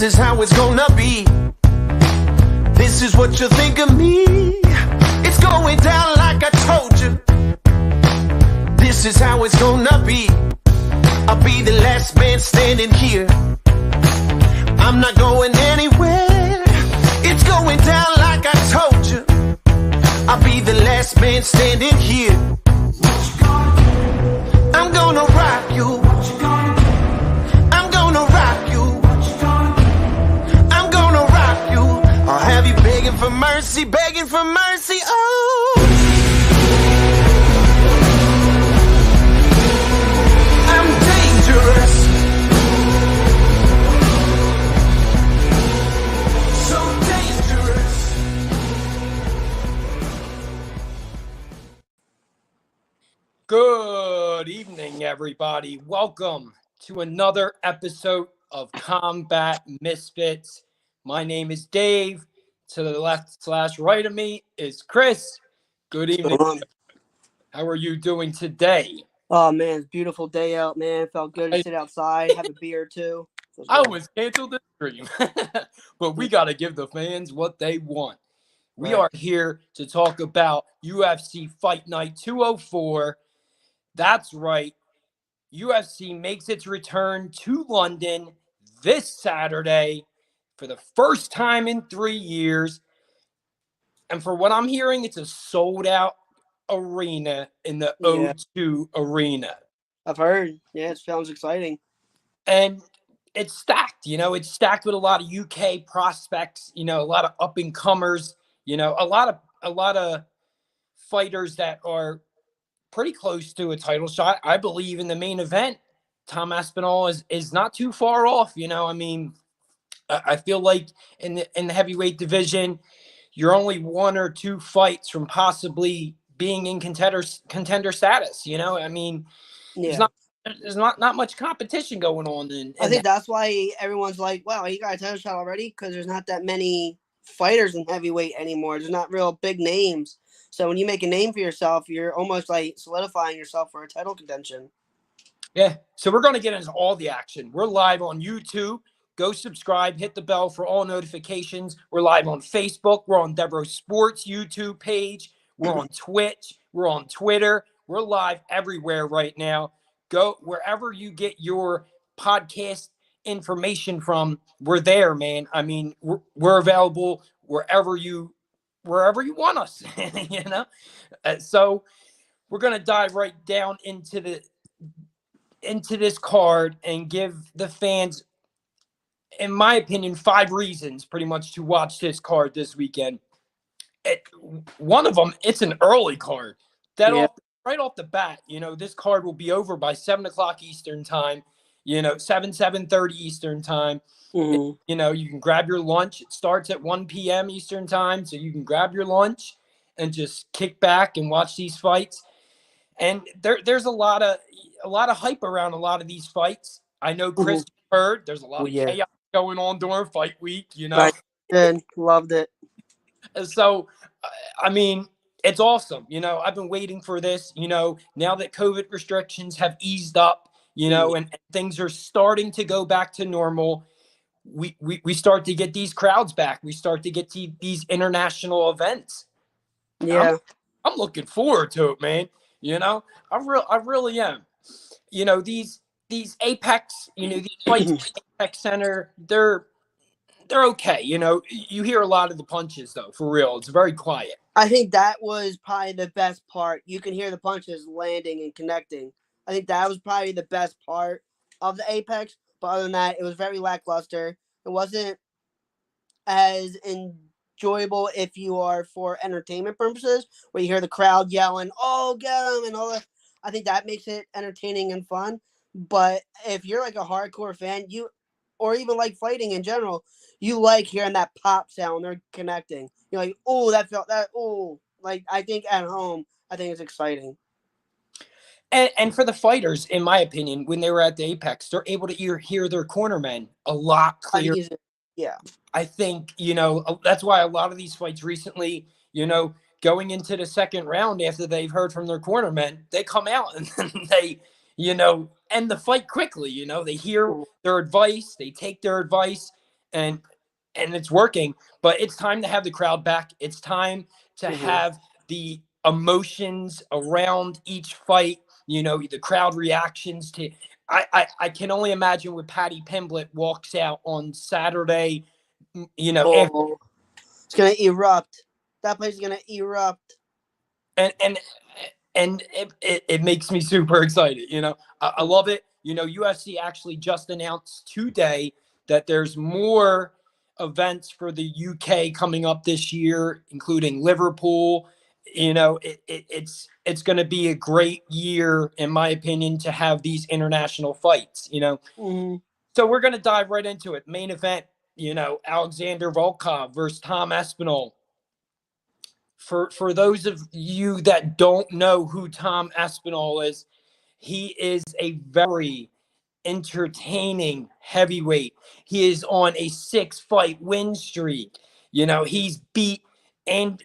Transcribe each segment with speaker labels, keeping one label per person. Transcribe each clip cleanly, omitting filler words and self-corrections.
Speaker 1: This is how it's gonna be. This is what you think of me. It's going down like I told you. This is how it's gonna be. I'll be the last man standing here. I'm not going anywhere. It's going down like I told you. I'll be the last man standing here. I'm gonna rock you. I'm gonna rock you. I'm gonna rock you. I'll have you begging for mercy, begging for mercy. Oh, I'm dangerous. So dangerous.
Speaker 2: Good evening, everybody. Welcome to another episode of Combat Misfits. My name is Dave. To the left/right of me is Chris. Good evening. How are you doing today?
Speaker 3: Oh man, it's a beautiful day out, man. Felt good to sit outside, have a beer too.
Speaker 2: I was canceled the stream, but we got to give the fans what they want. We are here to talk about UFC Fight Night 204. That's right. UFC makes its return to London this Saturday for the first time in 3 years. And for what I'm hearing, it's a sold-out arena in the O2 Arena.
Speaker 3: I've heard. Yeah, it sounds exciting.
Speaker 2: And it's stacked, it's stacked with a lot of UK prospects, a lot of up-and-comers, a lot of fighters that are pretty close to a title shot. I believe in the main event, Tom Aspinall is not too far off. I feel like in the heavyweight division, you're only one or two fights from possibly being in contender status. There's not much competition going on.
Speaker 3: I think that's why everyone's like, wow, he got a title shot already, because there's not that many fighters in heavyweight anymore. There's not real big names. So when you make a name for yourself, you're almost like solidifying yourself for a title contention.
Speaker 2: Yeah. So we're going to get into all the action. We're live on YouTube. Go subscribe, hit the bell for all notifications. We're live on Facebook. We're on Deborah Sports YouTube page. We're on Twitch. We're on Twitter. We're live everywhere right now. Go wherever you get your podcast information from. We're there, man. We're available wherever you want us, So we're going to dive right down into this card and give the fans, in my opinion, 5 reasons pretty much to watch this card this weekend. One of them, it's an early card. Right off the bat, this card will be over by 7 o'clock Eastern time, 7:30 Eastern time.
Speaker 3: Mm-hmm.
Speaker 2: You can grab your lunch. It starts at 1 p.m. Eastern time, so you can grab your lunch and just kick back and watch these fights. And there's a lot of hype around a lot of these fights. I know Chris heard there's a lot of chaos going on during fight week.
Speaker 3: Right. And loved it.
Speaker 2: So, it's awesome. I've been waiting for this. Now that COVID restrictions have eased up, and things are starting to go back to normal. We start to get these crowds back. We start to get to these international events.
Speaker 3: Yeah,
Speaker 2: I'm looking forward to it, man. I really am. These Apex, these fights at Apex Center, they're okay. You hear a lot of the punches though. For real, it's very quiet.
Speaker 3: I think that was probably the best part. You can hear the punches landing and connecting. I think that was probably the best part of the Apex. But other than that, it was very lackluster. It wasn't as enjoyable if you are for entertainment purposes, where you hear the crowd yelling, "Oh, get him!" and all that. I think that makes it entertaining and fun. But if you're like a hardcore fan, or even like fighting in general, you like hearing that pop sound. They're connecting. You're like, "Oh, that felt that." Oh, like I think at home, I think it's exciting.
Speaker 2: And for the fighters, in my opinion, when they were at the Apex, they're able to hear their cornermen a lot clearer.
Speaker 3: Yeah.
Speaker 2: I think, that's why a lot of these fights recently, going into the second round after they've heard from their cornermen, they come out and they, end the fight quickly. They hear their advice, they take their advice, and it's working. But it's time to have the crowd back. It's time to have the emotions around each fight. The crowd reactions to. I can only imagine when Patty Pimblett walks out on Saturday. After,
Speaker 3: Oh, it's gonna erupt. That place is gonna erupt.
Speaker 2: and it makes me super excited. I love it. UFC actually just announced today that there's more events for the UK coming up this year, including Liverpool. It's going to be a great year, in my opinion, to have these international fights. So we're going to dive right into it. Main event, Alexander Volkov versus Tom Espinal. For those of you that don't know who Tom Espinal is, he is a very entertaining heavyweight. He is on a 6-fight win streak. He's beat and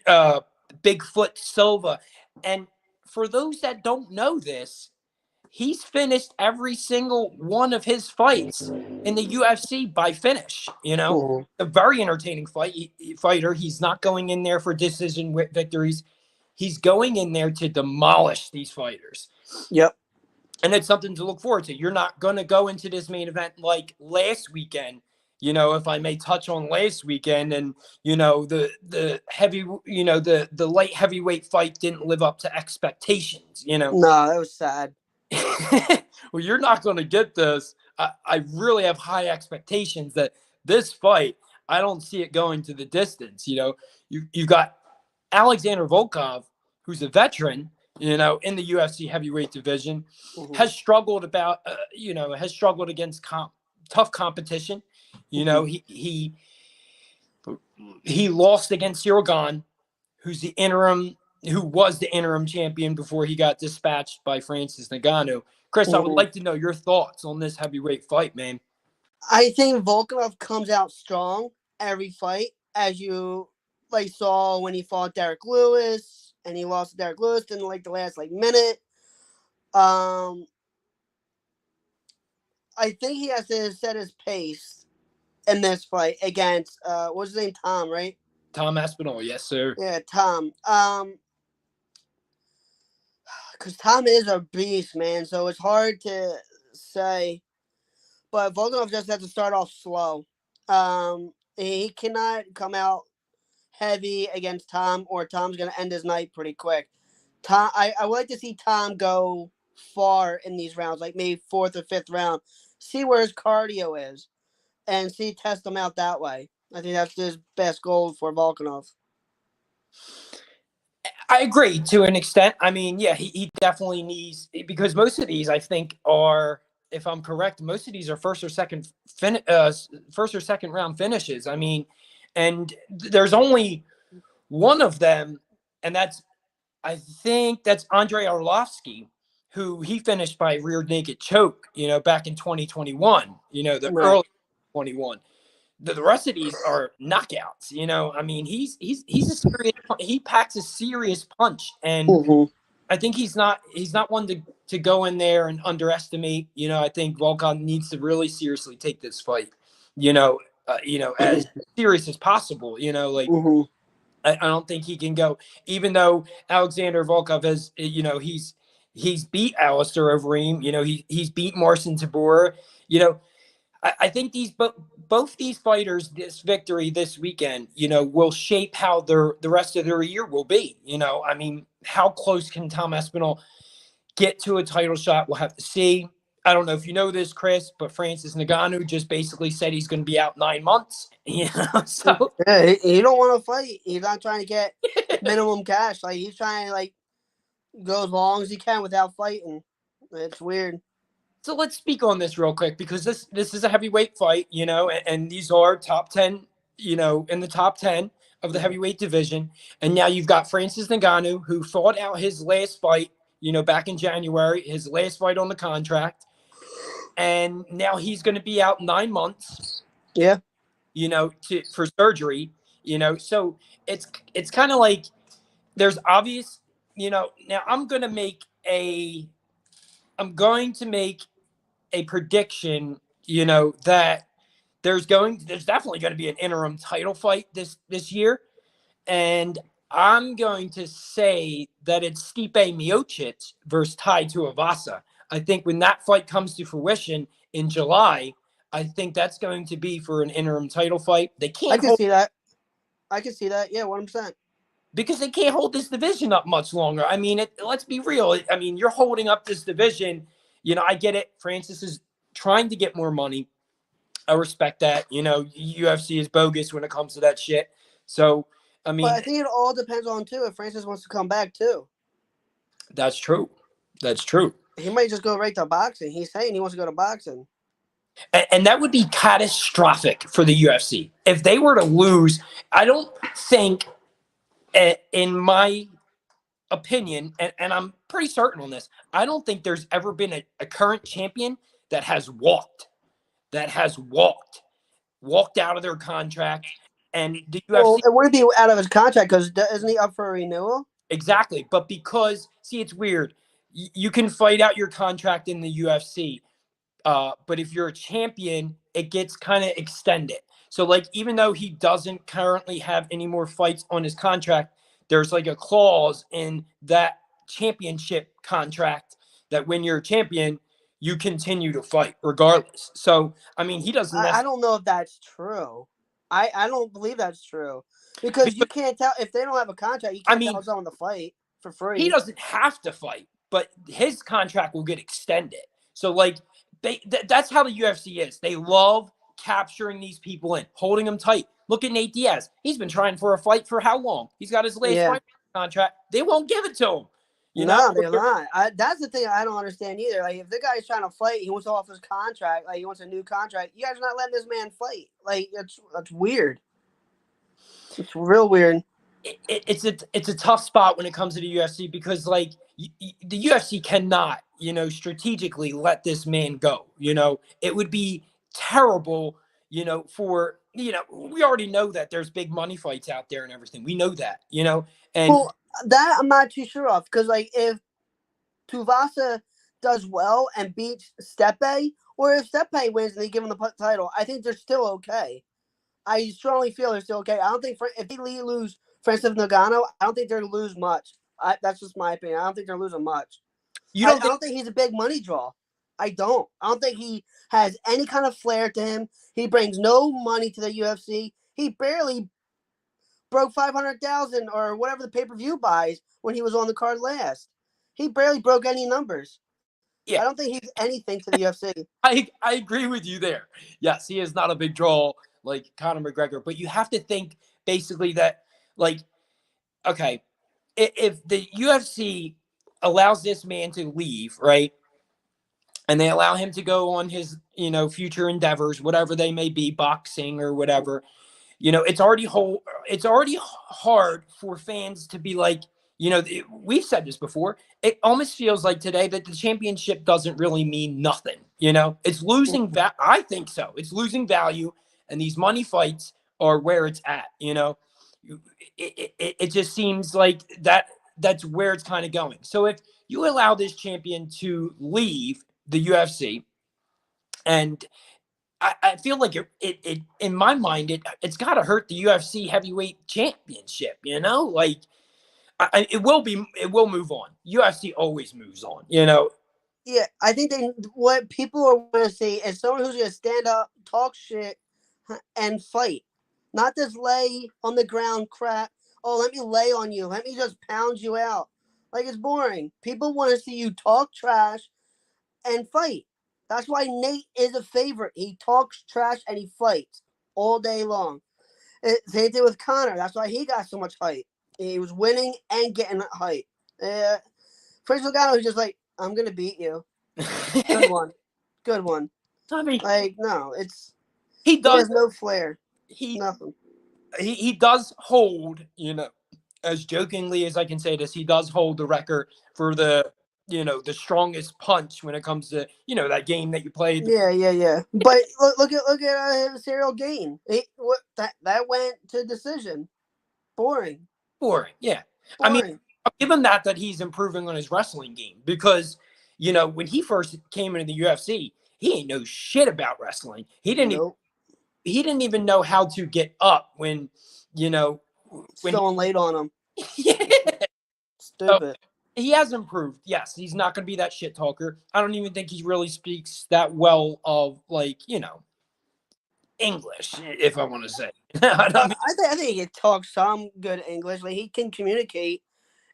Speaker 2: Bigfoot Silva. And for those that don't know this, he's finished every single one of his fights in the UFC by finish. A very entertaining fighter. He's not going in there for decision victories. He's going in there to demolish these fighters.
Speaker 3: Yep.
Speaker 2: And it's something to look forward to. You're not going to go into this main event like last weekend. If I may touch on last weekend, and the heavy, the light heavyweight fight didn't live up to expectations.
Speaker 3: No, that was sad.
Speaker 2: Well, you're not going to get this. I really have high expectations that this fight, I don't see it going to the distance. You've got Alexander Volkov, who's a veteran, in the UFC heavyweight division, has struggled against tough competition. He lost against Cyril Gane, who was the interim champion before he got dispatched by Francis Ngannou. Chris, I would like to know your thoughts on this heavyweight fight, man.
Speaker 3: I think Volkov comes out strong every fight, as you saw when he fought Derek Lewis, and he lost to Derek Lewis in the last minute. I think he has to set his pace in this fight against what's his name? Tom, right?
Speaker 2: Tom Espinal, yes, sir.
Speaker 3: Yeah, Tom. Because Tom is a beast, man. So it's hard to say. But Volkov just has to start off slow. He cannot come out heavy against Tom, or Tom's going to end his night pretty quick. I would like to see Tom go far in these rounds, like maybe 4th or 5th round. See where his cardio is, and test him out that way. I think that's his best goal for Volkov.
Speaker 2: I agree to an extent. I mean, yeah, he definitely needs, because most of these, I think, are, if I'm correct, most of these are first or second round finishes. I mean, and there's only one of them, and I think that's Andrei Arlovsky, who he finished by rear naked choke, back in 2021, early 21. The rest of these are knockouts. I mean, he's he packs a serious punch, and I think he's not one to go in there and underestimate. I think Volkov needs to really seriously take this fight, as serious as possible. I don't think he can go, even though Alexander Volkov has, he's beat Alistair Overeem, he's beat Marcin Tybura, I think both these fighters, this victory this weekend, will shape how the rest of their year will be. I mean, how close can Tom Espinal get to a title shot? We'll have to see. I don't know if you know this, Chris, but Francis Ngannou just basically said he's going to be out 9 months. So
Speaker 3: yeah, he don't want to fight. He's not trying to get minimum cash. He's trying to go as long as he can without fighting. It's weird.
Speaker 2: So let's speak on this real quick, because this is a heavyweight fight, and these are top 10, in the top 10 of the heavyweight division. And now you've got Francis Ngannou, who fought out his last fight, back in January, his last fight on the contract. And now he's going to be out 9 months.
Speaker 3: Yeah.
Speaker 2: For surgery, so it's kind of like there's obvious, now I'm going to make a prediction, that there's definitely going to be an interim title fight this year, and I'm going to say that it's Stipe Miocic versus Tai Tuivasa. I think when that fight comes to fruition in July, I think that's going to be for an interim title fight. They
Speaker 3: I
Speaker 2: can't
Speaker 3: can
Speaker 2: hold
Speaker 3: see that. I can see that. Yeah, 100%.
Speaker 2: because they can't hold this division up much longer. I mean, let's be real. I mean, you're holding up this division. I get it. Francis is trying to get more money. I respect that. UFC is bogus when it comes to that shit. So, I
Speaker 3: But
Speaker 2: mean,
Speaker 3: I think it all depends on, too, if Francis wants to come back, too.
Speaker 2: that's true. That's true.
Speaker 3: He might just go right to boxing. He's saying he wants to go to boxing.
Speaker 2: And that would be catastrophic for the UFC. If they were to lose, I don't think, in my opinion, and I'm pretty certain on this, I don't think there's ever been a current champion that has walked out of their contract. And the
Speaker 3: Well,
Speaker 2: UFC,
Speaker 3: it wouldn't be out of his contract because isn't he up for a renewal?
Speaker 2: exactly. But because, see, it's weird. You can fight out your contract in the UFC. But if you're a champion, it gets kind of extended. So, like, even though he doesn't currently have any more fights on his contract, there's like a clause in that championship contract that when you're a champion, you continue to fight regardless. So, I mean, he doesn't
Speaker 3: I don't know if that's true. I don't believe that's true because you can't tell if they don't have a contract. You can't tell someone to fight for free.
Speaker 2: He doesn't have to fight, but his contract will get extended. So, like, that's how the UFC is. They love capturing these people in, holding them tight. Look at Nate Diaz. He's been trying for a fight for how long? He's got his last fight contract. They won't give it to him.
Speaker 3: No, they're not. That's the thing I don't understand either. Like, if the guy's trying to fight, he wants off his contract. Like, he wants a new contract. You guys are not letting this man fight. Like, that's weird. It's real weird.
Speaker 2: It's a tough spot when it comes to the UFC because, like, the UFC cannot, strategically let this man go. It would be terrible, for, we already know that there's big money fights out there and everything. We know that, and
Speaker 3: well, that I'm not too sure of because, like, if Tuivasa does well and beats Stipe, or if Stipe wins and they give him the title, I think they're still okay. I strongly feel they're still okay. I don't think if they lose Francis Ngannou, I don't think they're going to lose much. That's just my opinion. I don't think they're losing much. I don't think he's a big money draw. I don't think he has any kind of flair to him. He brings no money to the UFC. He barely broke 500,000 or whatever the pay-per-view buys when he was on the card last. He barely broke any numbers. Yeah. I don't think he's anything to the UFC.
Speaker 2: I agree with you there. Yes, he is not a big draw like Conor McGregor, but you have to think basically that, like, okay, if the UFC allows this man to leave, right, and they allow him to go on his, future endeavors, whatever they may be, boxing or whatever, it's already hard for fans to be like, we've said this before. It almost feels like today that the championship doesn't really mean nothing. It's losing I think so. It's losing value, and these money fights are where it's at. It just seems like that's where it's kind of going. So if you allow this champion to leave the UFC, and I feel like it in my mind, it's got to hurt the UFC heavyweight championship, like it will move on. UFC always moves on,
Speaker 3: Yeah, I think what people are going to see is someone who's going to stand up, talk shit, and fight. Not just lay on the ground crap. Oh, let me lay on you. Let me just pound you out. Like, it's boring. People want to see you talk trash and fight. That's why Nate is a favorite. He talks trash and he fights all day long. Same thing with Conor. That's why he got so much hype. He was winning and getting hype. Francis Ngannou was just like, I'm going to beat you. Good one. Good one.
Speaker 2: I mean,
Speaker 3: like, no,
Speaker 2: he
Speaker 3: has no flair.
Speaker 2: Nothing. He does hold, as jokingly as I can say this, he does hold the record for the strongest punch when it comes to, that game that you played.
Speaker 3: Yeah. But look at Cyril Gane. That went to decision. Boring.
Speaker 2: Yeah.
Speaker 3: Boring.
Speaker 2: I mean, I'll give him that he's improving on his wrestling game because, when he first came into the UFC, he ain't know shit about wrestling. He didn't even he didn't even know how to get up when, you know, when
Speaker 3: Someone laid on him.
Speaker 2: yeah. So
Speaker 3: Stupid.
Speaker 2: he has improved. Yes, he's not going to be that shit talker. I don't even think he really speaks that well of, like, you know, English, if I want to say. I mean,
Speaker 3: I think he can talk some good English. Like he can communicate.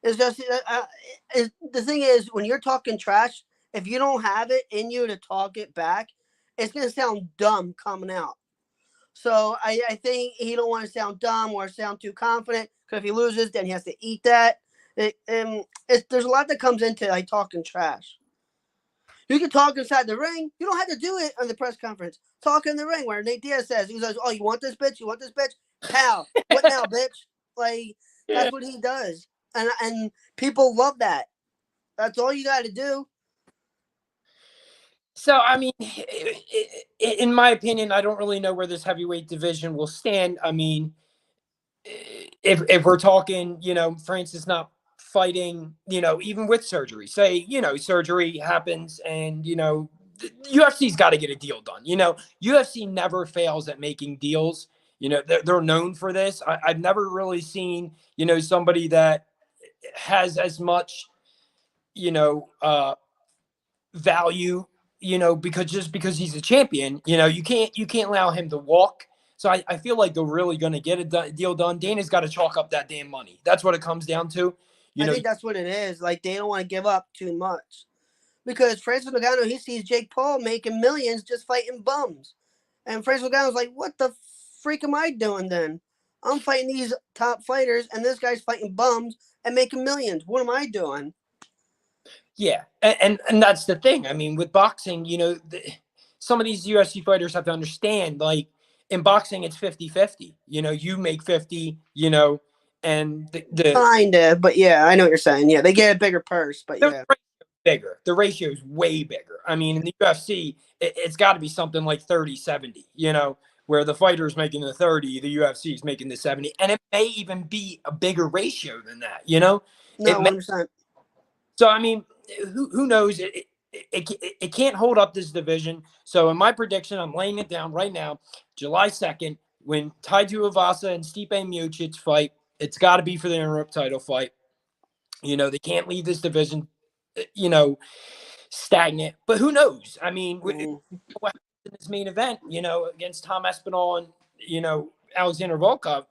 Speaker 3: It's just the thing is when you're talking trash, if you don't have it in you to talk it back, it's gonna sound dumb coming out. So I think he don't want to sound dumb or sound too confident because if he loses, then he has to eat that. There's a lot that comes into like talking trash. You can talk inside the ring. You don't have to do it on the press conference. Talk in the ring where Nate Diaz says, he says, "Oh, you want this bitch? You want this bitch? Pal, what now, bitch?" Like that's what he does, and people love that. That's all you got to do.
Speaker 2: so, I mean, in my opinion, I don't really know where this heavyweight division will stand. I mean, if we're talking, you know, Francis not fighting, you know, even with surgery, say, you know, surgery happens and, you know, the UFC's got to get a deal done. You know, UFC never fails at making deals. You know, they're known for this. I've never really seen, you know, somebody that has as much, you know, value, you know, because just because he's a champion, you know, you can't allow him to walk. So I feel like they're really going to get a deal done. Dana's got to chalk up that damn money. That's what it comes down to. You
Speaker 3: I
Speaker 2: know,
Speaker 3: think that's what it is. Like they don't want to give up too much because Francis Ngannou he sees Jake Paul making millions just fighting bums, and Francis Ngannou's like, "What the freak am I doing then? I'm fighting these top fighters, and this guy's fighting bums and making millions. What am I doing?"
Speaker 2: yeah, and that's the thing. I mean, with boxing, you know, some of these UFC fighters have to understand, like in boxing, it's 50-50. You know, you make 50, you know, and the
Speaker 3: Kinda, but yeah, I know what you're saying. Yeah, they get a bigger purse, but
Speaker 2: the
Speaker 3: yeah.
Speaker 2: bigger. The ratio is way bigger. I mean, in the UFC, it's got to be something like 30-70, you know, where the fighter's making the 30, the UFC is making the 70. And it may even be a bigger ratio than that, you know?
Speaker 3: No,
Speaker 2: It may.
Speaker 3: 100%.
Speaker 2: So, I mean, who knows? It can't hold up this division. So, in my prediction, I'm laying it down right now, July 2nd, when Tai Tuivasa and Stipe Miocic fight, it's got to be for the interim title fight. You know, they can't leave this division, you know, stagnant. But who knows? I mean, what happens in this main event, you know, against Tom Espinal and, you know, Alexander Volkov.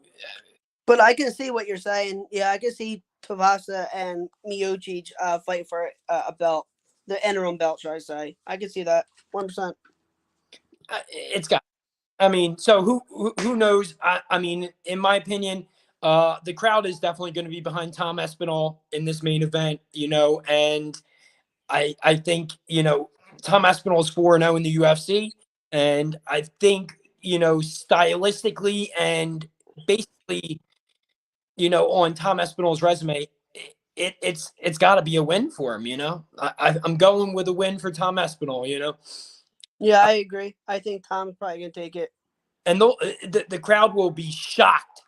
Speaker 3: But I can see what you're saying. Yeah, I can see Tavasa and Miocic fight for a belt, the interim belt, should I say? I can see that 1%.
Speaker 2: It's got. I mean, so who knows? I mean, in my opinion, the crowd is definitely going to be behind Tom Espinal in this main event. You know, and I think, you know, Tom Espinal is 4-0 in the UFC, and I think, you know, stylistically and basically, you know, on Tom Espinal's resume, it's got to be a win for him. You know, I'm going with a win for Tom Espinal. You know,
Speaker 3: Yeah, I agree. I think Tom's probably going to take it.
Speaker 2: and the crowd will be shocked.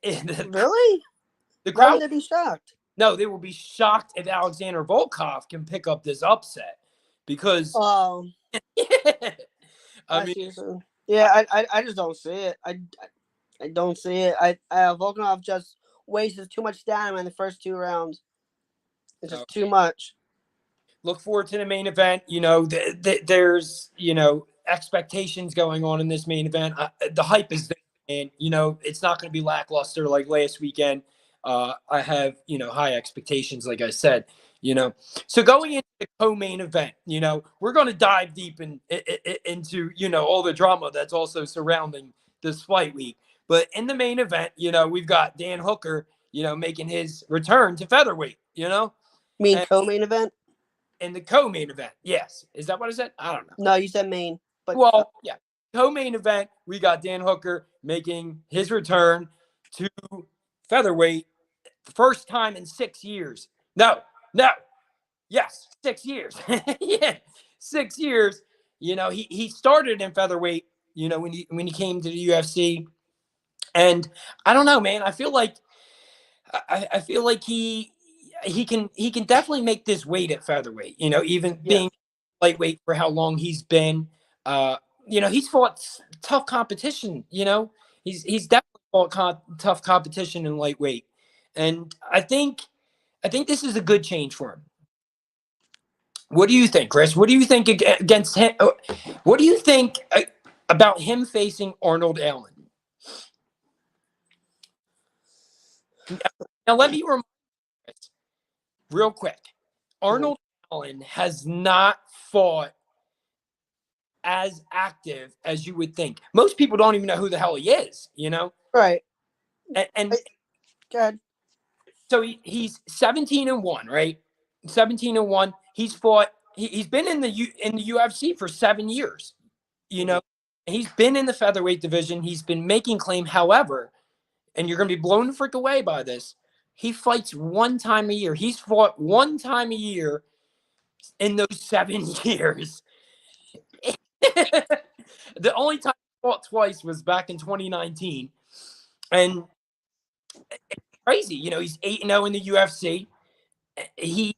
Speaker 3: Really?
Speaker 2: The
Speaker 3: Why would
Speaker 2: crowd,
Speaker 3: they be shocked?
Speaker 2: no, they will be shocked if Alexander Volkov can pick up this upset because,
Speaker 3: Oh,
Speaker 2: I
Speaker 3: I
Speaker 2: mean,
Speaker 3: see. So, yeah, I just don't see it. I don't see it. Volkanov just wastes too much stamina in the first 2 rounds. It's just too much.
Speaker 2: look forward to the main event. You know, there's, you know, expectations going on in this main event. The hype is there, and, you know, it's not going to be lackluster like last weekend. I have, you know, high expectations, like I said, you know. So going into the co-main event, you know, we're going to dive deep into, you know, all the drama that's also surrounding this fight week. But in the main event, you know, we've got Dan Hooker, you know, making his return to featherweight, you know.
Speaker 3: You mean
Speaker 2: And
Speaker 3: co-main event?
Speaker 2: in the co-main event, yes. Is that what I said? I don't know.
Speaker 3: No, you said main. But
Speaker 2: Well, yeah. Co-main event, we got Dan Hooker making his return to featherweight, first time in 6 years. No, yes, 6 years. Yeah, 6 years. You know, he started in featherweight, you know, when he came to the UFC. And I don't know, man. I feel like he can definitely make this weight at featherweight. You know, even
Speaker 3: yeah,
Speaker 2: being lightweight for how long he's been. he's fought tough competition. He's definitely fought tough competition in lightweight, and I think this is a good change for him. What do you think, Chris? What do you think against him? What do you think about him facing Arnold Allen? Now, let me remind you real quick. Arnold Allen has not fought as active as you would think. Most people don't even know who the hell he is,
Speaker 3: Right.
Speaker 2: And
Speaker 3: good.
Speaker 2: So he's 17-1, right? 17-1. He's fought. He's been in the UFC for 7 years. He's been in the featherweight division. He's been making claim. However, and you're going to be blown the frick away by this, he fights one time a year. He's fought one time a year in those 7 years. The only time he fought twice was back in 2019. And it's crazy. He's 8-0 in the UFC. He's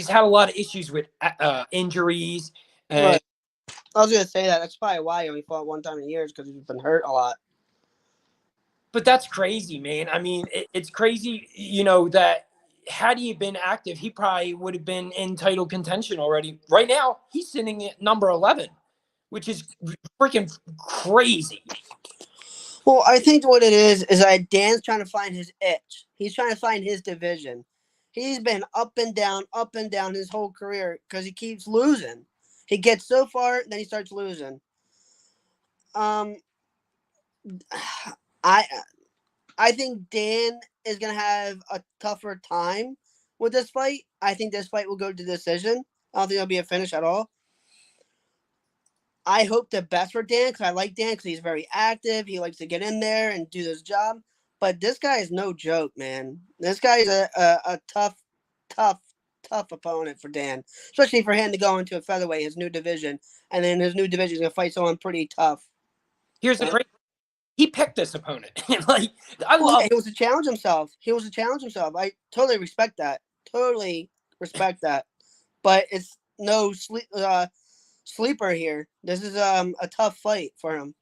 Speaker 2: had a lot of issues with injuries.
Speaker 3: Right. I was going to say that. That's probably why he only fought one time in years, because he's been hurt a lot.
Speaker 2: But that's crazy, man. I mean, it's crazy, that had he been active, he probably would have been in title contention already. Right now, he's sitting at number 11, which is freaking crazy.
Speaker 3: Well, I think what it is that Dan's trying to find his itch. He's trying to find his division. He's been up and down his whole career because he keeps losing. He gets so far, then he starts losing. I think Dan is going to have a tougher time with this fight. I think this fight will go to decision. I don't think it'll be a finish at all. I hope the best for Dan, because I like Dan because he's very active. He likes to get in there and do his job. But this guy is no joke, man. This guy is a tough opponent for Dan, especially for him to go into a featherweight, his new division, and then his new division is going to fight someone pretty tough.
Speaker 2: Here's the great. He picked this opponent. He
Speaker 3: was to challenge himself. I totally respect that. But it's no sleeper here. This is a tough fight for him.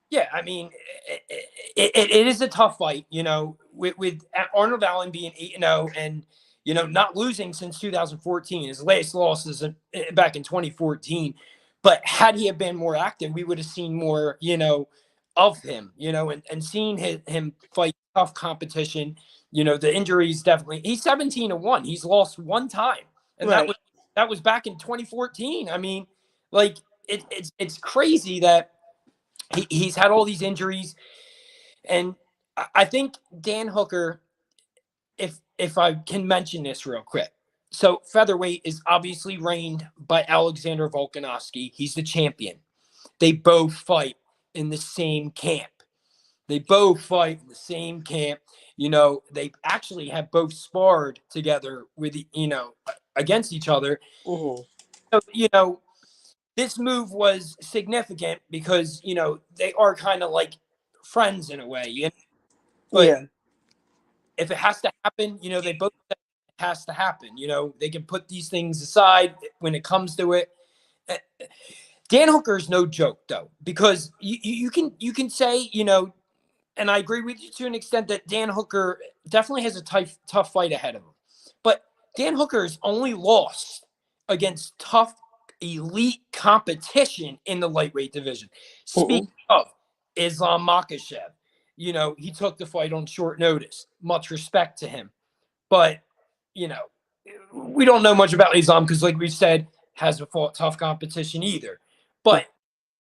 Speaker 2: Yeah, I mean, it is a tough fight, with Arnold Allen being 8-0 and, not losing since 2014. His last loss is back in 2014. But had he have been more active, we would have seen more, of him, and seeing him fight tough competition. The injuries definitely. He's 17-1. He's lost one time, and
Speaker 3: right.
Speaker 2: that was back in 2014. I mean, it's crazy that he's had all these injuries, and I think Dan Hooker, if I can mention this real quick. So featherweight is obviously reigned by Alexander Volkanovski. He's the champion. They both fight in the same camp. They actually have both sparred together with, against each other.
Speaker 3: Mm-hmm.
Speaker 2: So, this move was significant because, they are kind of like friends in a way. But if it has to happen, they both said it has to happen. They can put these things aside when it comes to it. Dan Hooker is no joke, though, because you can say, and I agree with you to an extent that Dan Hooker definitely has a tough fight ahead of him. But Dan Hooker's only lost against tough elite competition in the lightweight division. Speaking of Islam Makhachev, he took the fight on short notice. Much respect to him. But, we don't know much about Islam because, like we said, hasn't fought tough competition either. But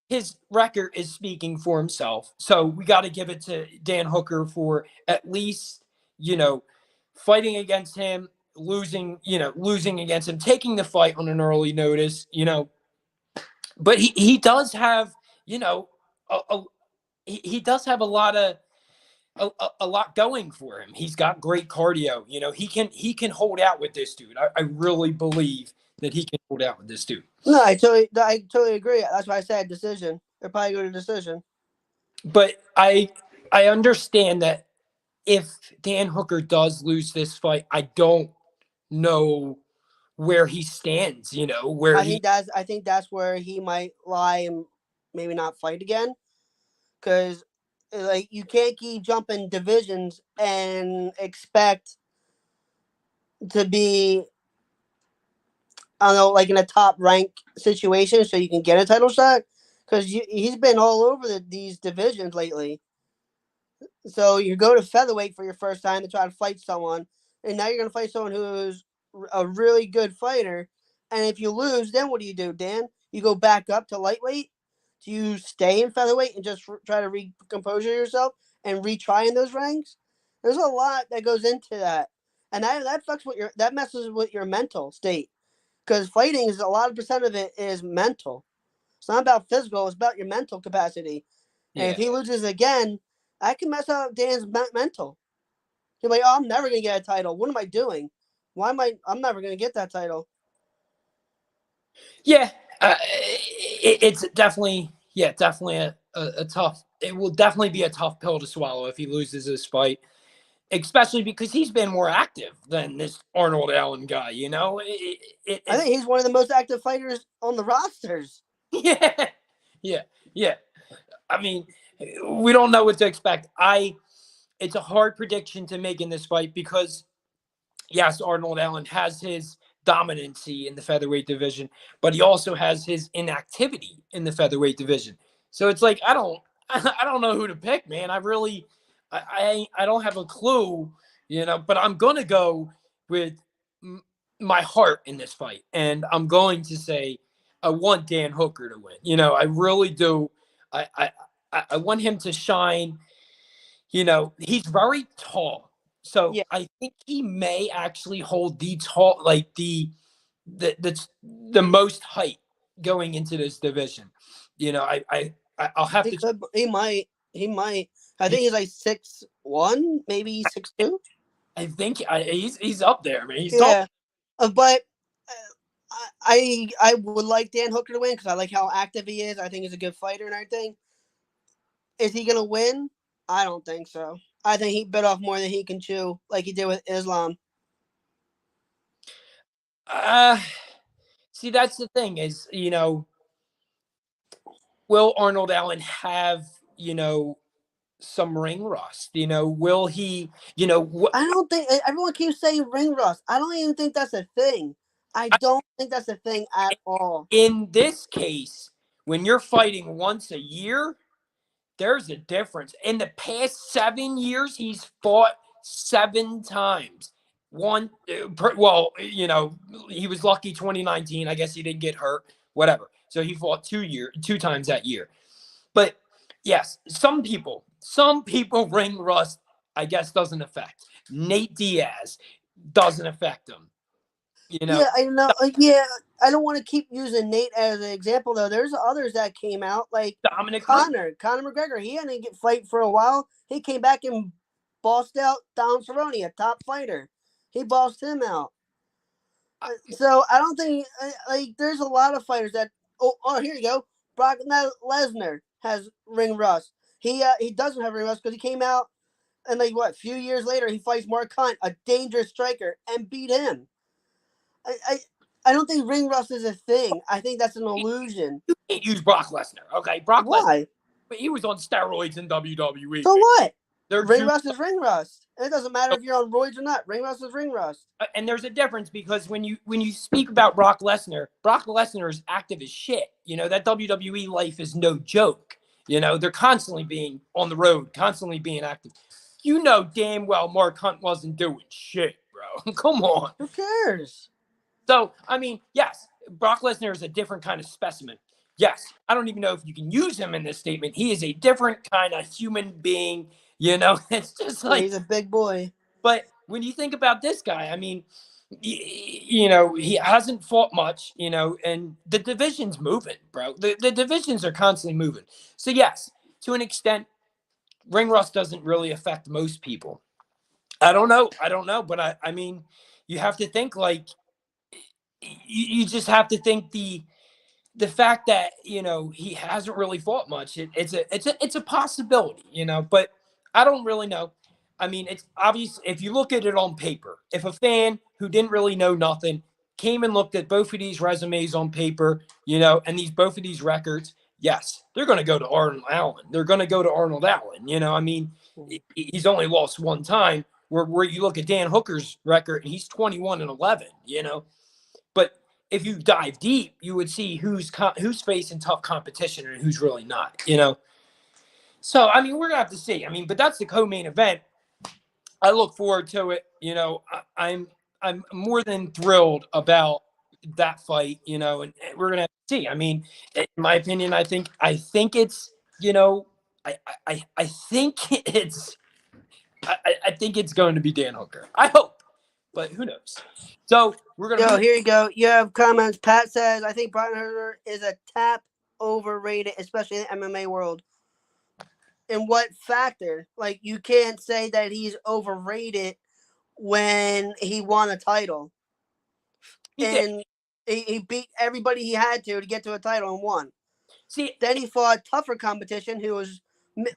Speaker 2: his record is speaking for himself. So we got to give it to Dan Hooker for at least, fighting against him, losing against him, taking the fight on an early notice, But he does have, he does have a lot going for him. He's got great cardio. He can hold out with this dude. I really believe that he can hold out with this dude.
Speaker 3: No, I totally agree. That's why I said decision. They'll probably go to decision.
Speaker 2: But I understand that if Dan Hooker does lose this fight, I don't know where he stands, where
Speaker 3: I think that's where he might lie and maybe not fight again, because like you can't keep jumping divisions and expect to be, I don't know, like in a top rank situation so you can get a title shot, because he's been all over these divisions lately. So you go to featherweight for your first time to try to fight someone, and now you're going to fight someone who's a really good fighter. And if you lose, then what do, Dan? You go back up to lightweight? Do you stay in featherweight and just try to recompose yourself and retry in those ranks? There's a lot that goes into that, and that fucks with that messes with your mental state, because fighting is a lot of percent of it is mental. It's not about physical; it's about your mental capacity. And if
Speaker 2: yeah.
Speaker 3: he loses again, I can mess up Dan's mental. He's like, "Oh, I'm never gonna get a title. What am I doing? Why am I? I'm never gonna get that title."
Speaker 2: Yeah, it's definitely, definitely a tough. It will definitely be a tough pill to swallow if he loses this fight, especially because he's been more active than this Arnold Allen guy.
Speaker 3: I think he's one of the most active fighters on the rosters.
Speaker 2: Yeah, yeah, yeah. I mean, we don't know what to expect. It's a hard prediction to make in this fight because yes, Arnold Allen has his dominancy in the featherweight division, but he also has his inactivity in the featherweight division. So it's like I don't know who to pick, man. I don't have a clue, but I'm gonna go with my heart in this fight, and I'm going to say I want Dan Hooker to win. I really do. I want him to shine. He's very tall. So
Speaker 3: Yeah,
Speaker 2: I think he may actually hold the tall, like the most height going into this division. I'll have
Speaker 3: he
Speaker 2: to.
Speaker 3: could. He might. He might. I think he's like 6'1", maybe 6'2".
Speaker 2: He's up there, man. He's tall.
Speaker 3: Yeah, but I would like Dan Hooker to win because I like how active he is. I think he's a good fighter and everything. Is he gonna win? I don't think so. I think he bit off more than he can chew, like he did with Islam.
Speaker 2: Uh, See, that's the thing is, will Arnold Allen have, some ring rust? Will he,
Speaker 3: I don't think everyone keeps saying ring rust. I don't even think that's a thing. I don't think that's a thing at all.
Speaker 2: in this case, when you're fighting once a year, there's a difference. In the past 7 years, he's fought 7 times. He was lucky 2019. I guess he didn't get hurt, whatever. So he fought 2 times that year. But yes, some people ring rust, I guess, doesn't affect. Nate Diaz doesn't affect him.
Speaker 3: Yeah, I know. Yeah, I don't want to keep using Nate as an example though. There's others that came out like
Speaker 2: Dominic
Speaker 3: Conor McGregor. He hadn't get fight for a while. He came back and bossed out Don Cerrone, a top fighter. He bossed him out. So I don't think like there's a lot of fighters that. Oh, here you go. Brock Lesnar has ring rust. He doesn't have ring rust because he came out and like what? A few years later, he fights Mark Hunt, a dangerous striker, and beat him. I, I I don't think ring rust is a thing. I think that's an illusion.
Speaker 2: You can't use Brock Lesnar, okay? Brock Lesnar,
Speaker 3: Why?
Speaker 2: he was on steroids in WWE.
Speaker 3: So what?
Speaker 2: They're
Speaker 3: Ring
Speaker 2: two,
Speaker 3: rust is ring rust. And it doesn't matter if you're on roids or not. Ring rust is ring rust.
Speaker 2: and there's a difference because when you speak about Brock Lesnar is active as shit. That WWE life is no joke. They're constantly being on the road, constantly being active. Damn well Mark Hunt wasn't doing shit, bro. Come on.
Speaker 3: Who cares?
Speaker 2: So, I mean, yes, Brock Lesnar is a different kind of specimen. Yes, I don't even know if you can use him in this statement. He is a different kind of human being. It's just like,
Speaker 3: He's a big boy.
Speaker 2: but when you think about this guy, I mean, he hasn't fought much, and the division's moving, bro. The divisions are constantly moving. So, yes, to an extent, ring rust doesn't really affect most people. I don't know. But I mean, you have to think like, you just have to think the fact that he hasn't really fought much. It's a possibility, but I don't really know. I mean, it's obvious if you look at it on paper. If a fan who didn't really know nothing came and looked at both of these resumes on paper, and both of these records, yes, they're going to go to Arnold Allen. They're going to go to Arnold Allen. I mean, he's only lost one time. Where you look at Dan Hooker's record, and he's 21-11. But if you dive deep, you would see who's facing tough competition and who's really not. So I mean, we're gonna have to see. I mean, but that's the co-main event. I look forward to it. I'm more than thrilled about that fight. And we're gonna have to see. I mean, in my opinion, I think it's. I think it's. I think it's going to be Dan Hooker. I hope, but who knows? So we're gonna.
Speaker 3: Here you go. You have comments. Pat says, "I think Brian Herter is a tap overrated, especially in the MMA world." In what factor? Like, you can't say that he's overrated when he won a title, and he beat everybody he had to get to a title and won.
Speaker 2: See,
Speaker 3: then he fought tougher competition who was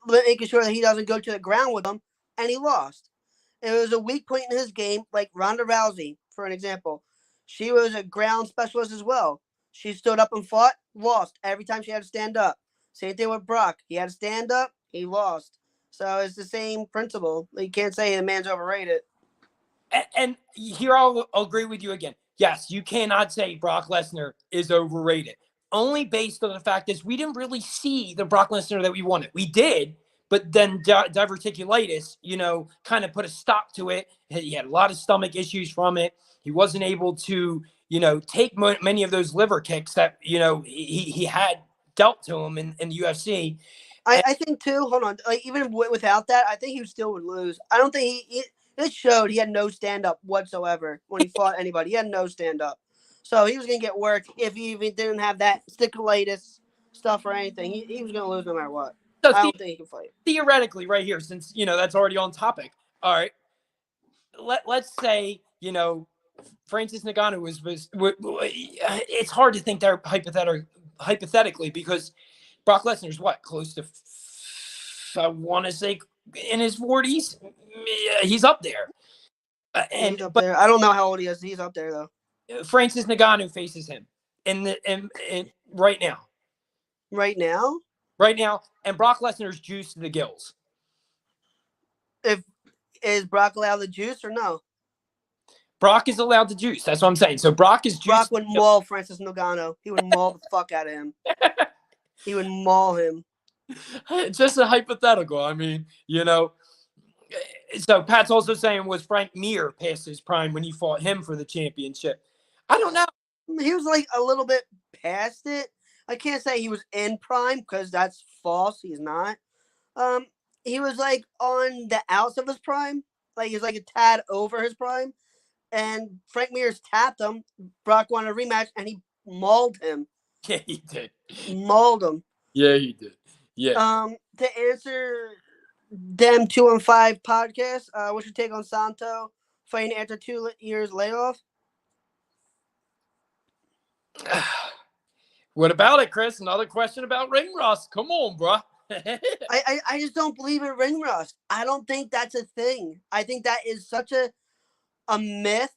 Speaker 3: making sure that he doesn't go to the ground with him, and he lost. It was a weak point in his game, like Ronda Rousey, for an example. She was a ground specialist as well. She stood up and fought, lost every time she had to stand up. Same thing with Brock. He had to stand up, he lost. So it's the same principle. You can't say the man's overrated.
Speaker 2: And here I'll agree with you again. Yes, you cannot say Brock Lesnar is overrated. Only based on the fact is we didn't really see the Brock Lesnar that we wanted. We did, but then diverticulitis, kind of put a stop to it. He had a lot of stomach issues from it. He wasn't able to, take many of those liver kicks that, he had dealt to him in the UFC.
Speaker 3: I think too, hold on, like even without that, I think he still would lose. I don't think it showed he had no stand-up whatsoever when he fought anybody. He had no stand-up. So he was going to get worked if he even didn't have that sticulitis stuff or anything. He was going to lose no matter what. So I don't think he can fight.
Speaker 2: Theoretically, right here, since, that's already on topic. All right. Let's say, Francis Ngannou was it's hard to think they're hypothetically because Brock Lesnar's what, close to, I want to say, in his 40s. He's up there.
Speaker 3: He's up there. I don't know how old he is. He's up there though.
Speaker 2: Francis Ngannou faces him in right now.
Speaker 3: Right now?
Speaker 2: Right now, and Brock Lesnar's juiced to the gills.
Speaker 3: Is Brock allowed the juice or no?
Speaker 2: Brock is allowed to juice. That's what I'm saying. So Brock is juiced.
Speaker 3: Brock would maul Francis Ngannou. He would maul the fuck out of him. He would maul him.
Speaker 2: It's just a hypothetical. I mean, So Pat's also saying, was Frank Mir past his prime when he fought him for the championship? I don't know.
Speaker 3: He was like a little bit past it. I can't say he was in prime because that's false. He's not. He was like on the outs of his prime. Like he was like a tad over his prime. And Frank Mir's tapped him. Brock wanted a rematch and he mauled him.
Speaker 2: Yeah, he did.
Speaker 3: Mauled him.
Speaker 2: Yeah, he did. Yeah.
Speaker 3: To answer them 2-5 podcast, what's your take on Santo fighting after 2 years layoff?
Speaker 2: What about it, Chris? Another question about ring rust. Come on, bro.
Speaker 3: I just don't believe in ring rust. I don't think that's a thing. I think that is such a myth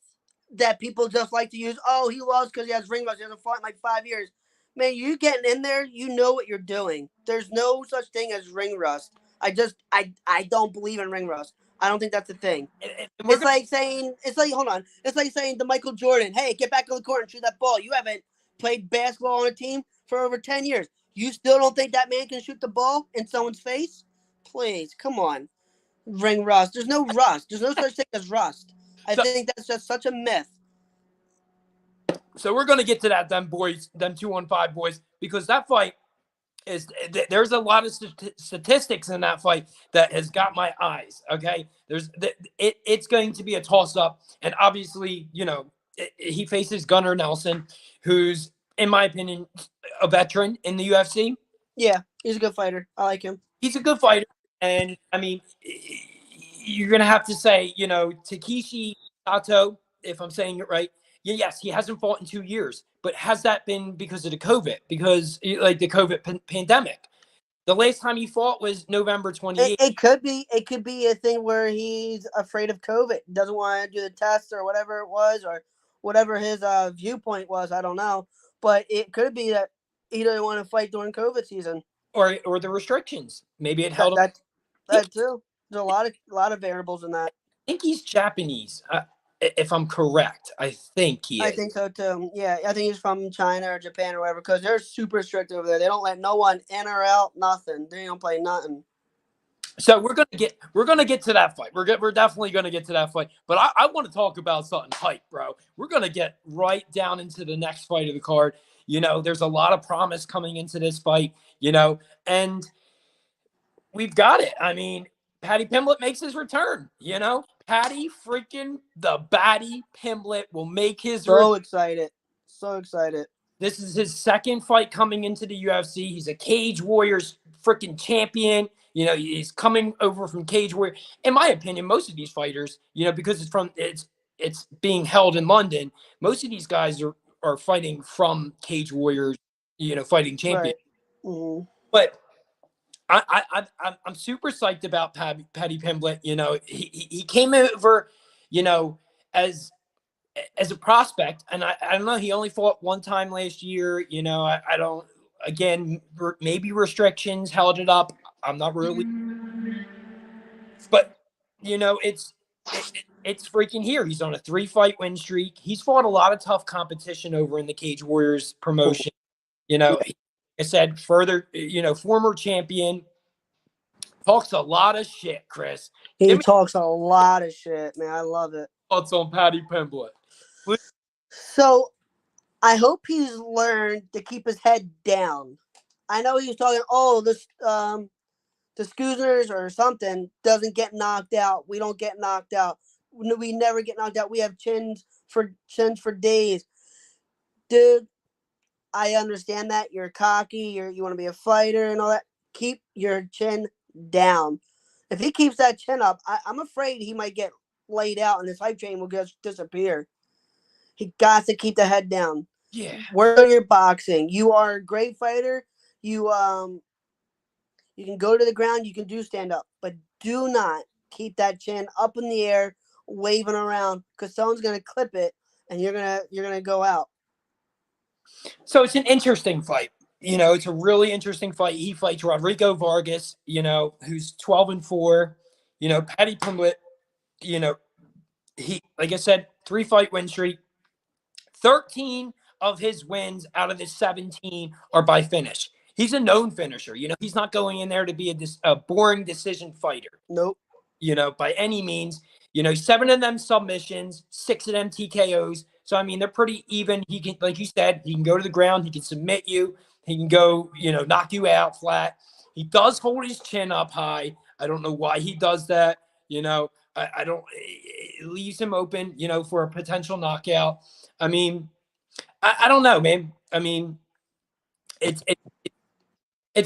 Speaker 3: that people just like to use. Oh, he lost because he has ring rust. He hasn't fought in like 5 years. Man, you getting in there, you know what you're doing. There's no such thing as ring rust. I don't believe in ring rust. I don't think that's a thing. It's like saying to Michael Jordan, hey, get back on the court and shoot that ball. You haven't played basketball on a team for over 10 years. You still don't think that man can shoot the ball in someone's face? Please, come on. Ring rust. There's no rust. There's no such thing as rust. I think that's just such a myth.
Speaker 2: So we're going to get to that, them 2-on-5 boys, because that fight there's a lot of statistics in that fight that has got my eyes. Okay. It's going to be a toss up. And obviously, he faces Gunnar Nelson, who's, in my opinion, a veteran in the UFC.
Speaker 3: Yeah. He's a good fighter. I like him.
Speaker 2: He's a good fighter. And I mean, you're going to have to say, Takeshi Sato, if I'm saying it right. Yes, he hasn't fought in 2 years, but has that been because of the COVID? Because like the COVID pandemic, the last time he fought was November 28th.
Speaker 3: It could be. It could be a thing where he's afraid of COVID, doesn't want to do the test or whatever it was, whatever his viewpoint was. I don't know, but it could be that he didn't want to fight during COVID season.
Speaker 2: or the restrictions. Maybe it
Speaker 3: That
Speaker 2: held him.
Speaker 3: that
Speaker 2: I think,
Speaker 3: that too. There's a lot of variables in that.
Speaker 2: I think he's Japanese. If I'm correct, I think he
Speaker 3: I
Speaker 2: is.
Speaker 3: think so too. Yeah, I think he's from China or Japan or whatever because they're super strict over there. They don't let no one in or out. Nothing. They don't play nothing.
Speaker 2: So we're gonna get to that fight. We're definitely gonna get to that fight. But I want to talk about something hype, bro. We're gonna get right down into the next fight of the card. There's a lot of promise coming into this fight. And we've got it. I mean, Paddy Pimblett makes his return. Paddy freaking the Batty Pimblett will make his return.
Speaker 3: So excited. So excited.
Speaker 2: This is his second fight coming into the UFC. He's a Cage Warriors freaking champion. He's coming over from Cage Warrior. In my opinion, most of these fighters, because it's being held in London, most of these guys are fighting from Cage Warriors, fighting champion.
Speaker 3: Right. Mm-hmm.
Speaker 2: But I'm super psyched about Paddy Pimblett. He came over, as a prospect, and I don't know, he only fought one time last year. I don't, again, maybe restrictions held it up. I'm not really, but it's freaking here. He's on a 3-fight win streak. He's fought a lot of tough competition over in the Cage Warriors promotion. Like I said, former champion, talks a lot of shit, Chris.
Speaker 3: He talks a lot of shit, man. I love it.
Speaker 2: Thoughts on Paddy Pimblett?
Speaker 3: So, I hope he's learned to keep his head down. I know he was talking, the Scoozers or something doesn't get knocked out. We don't get knocked out. We never get knocked out. We have chins for days. Dude, I understand that. You're cocky. You want to be a fighter and all that. Keep your chin down. If he keeps that chin up, I'm afraid he might get laid out and his hype train will just disappear. He got to keep the head down.
Speaker 2: Yeah.
Speaker 3: Work on your boxing. You are a great fighter. You can go to the ground. You can do stand up, but do not keep that chin up in the air, waving around, because someone's gonna clip it and you're gonna go out.
Speaker 2: So it's an interesting fight. It's a really interesting fight. He fights Rodrigo Vargas, who's 12-4. Paddy Pimblett, he, like I said, 3-fight win streak. 13 of his wins out of his 17 are by finish. He's a known finisher. He's not going in there to be a boring decision fighter.
Speaker 3: Nope.
Speaker 2: By any means. 7 of them submissions, 6 of them TKOs. So, I mean, they're pretty even. He can, like you said, he can go to the ground. He can submit you. He can go, knock you out flat. He does hold his chin up high. I don't know why he does that. I don't, it leaves him open, for a potential knockout. I mean, I don't know, man. I mean, it's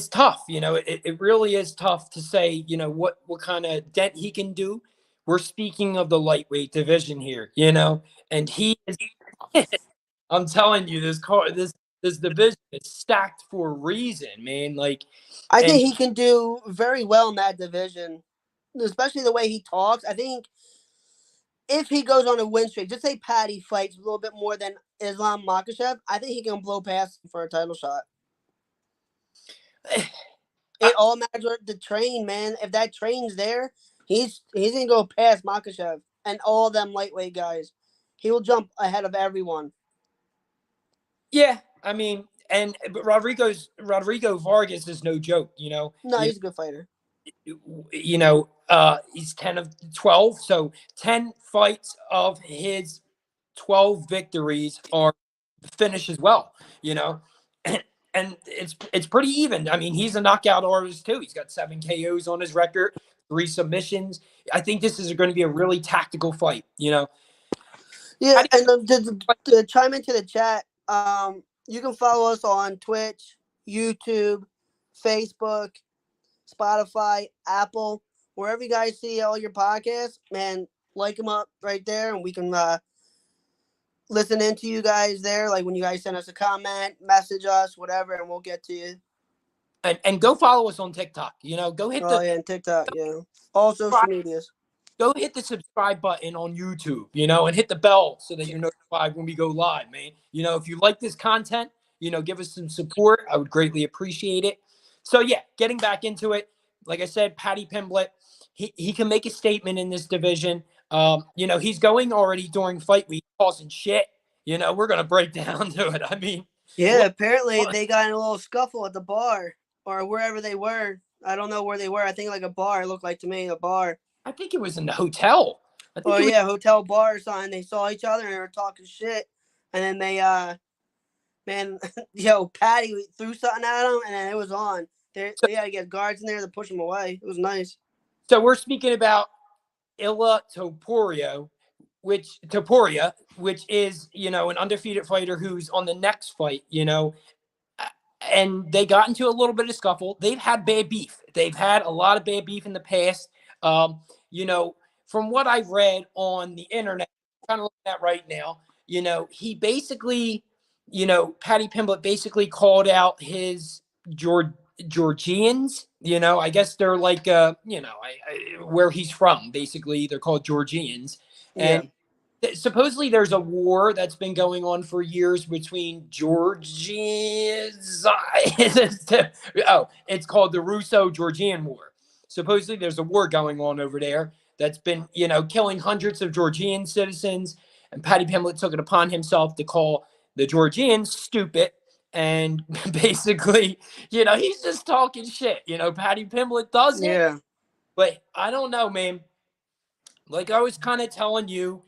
Speaker 2: tough. It really is tough to say, what kind of dent he can do. We're speaking of the lightweight division here, and he is, I'm telling you, this division is stacked for a reason, man.
Speaker 3: I think he can do very well in that division, especially the way he talks. I think if he goes on a win streak, just say Paddy fights a little bit more than Islam Makhachev, I think he can blow past him for a title shot. It all matters with the train, man. If that train's there, he's gonna go past Makhachev and all them lightweight guys. He will jump ahead of everyone.
Speaker 2: Yeah, I mean, but Rodrigo Vargas is no joke.
Speaker 3: No, he's a good fighter.
Speaker 2: He's 10 of 12, so 10 fights of his 12 victories are finish as well. And it's pretty even. I mean, he's a knockout artist too. He's got 7 KOs on his record, 3 submissions. I think this is going to be a really tactical fight.
Speaker 3: Yeah, and to chime into the chat, you can follow us on Twitch, YouTube, Facebook, Spotify, Apple, wherever you guys see all your podcasts. Man, like them up right there, and we can listen into you guys there. Like when you guys send us a comment, message us, whatever, and we'll get to you.
Speaker 2: And go follow us on TikTok. Go hit
Speaker 3: and TikTok, yeah, all social medias.
Speaker 2: go hit the subscribe button on YouTube, and hit the bell so that you're notified when we go live, man. If you like this content, give us some support. I would greatly appreciate it. So yeah, getting back into it, like I said, Paddy Pimblett, he can make a statement in this division. He's going already during fight week, causing shit. We're gonna break down to it. I mean,
Speaker 3: Yeah, apparently they got in a little scuffle at the bar or wherever they were. I don't know where they were. I think like a bar. It looked like to me a bar.
Speaker 2: I think it was in the hotel. I think
Speaker 3: Oh
Speaker 2: it was.
Speaker 3: yeah, hotel bar or something. They saw each other and they were talking shit, and then they man, Patty threw something at him, and then it was on. They had to get guards in there to push him away. It was nice.
Speaker 2: So we're speaking about Illa Topuria, which is an undefeated fighter who's on the next fight. And they got into a little bit of scuffle. They've had bad beef. They've had a lot of bad beef in the past. You know, from what I've read on the internet, kind of looking at right now, he basically, Paddy Pimblett basically called out his Georgians. I guess they're like, where he's from. Basically, they're called Georgians, and supposedly there's a war that's been going on for years between Georgians. It's called the Russo-Georgian War. Supposedly there's a war going on over there that's been, killing hundreds of Georgian citizens. And Paddy Pimblett took it upon himself to call the Georgians stupid. And basically, he's just talking shit. Paddy Pimblett does it.
Speaker 3: Yeah.
Speaker 2: But I don't know, man. Like I was kind of telling you,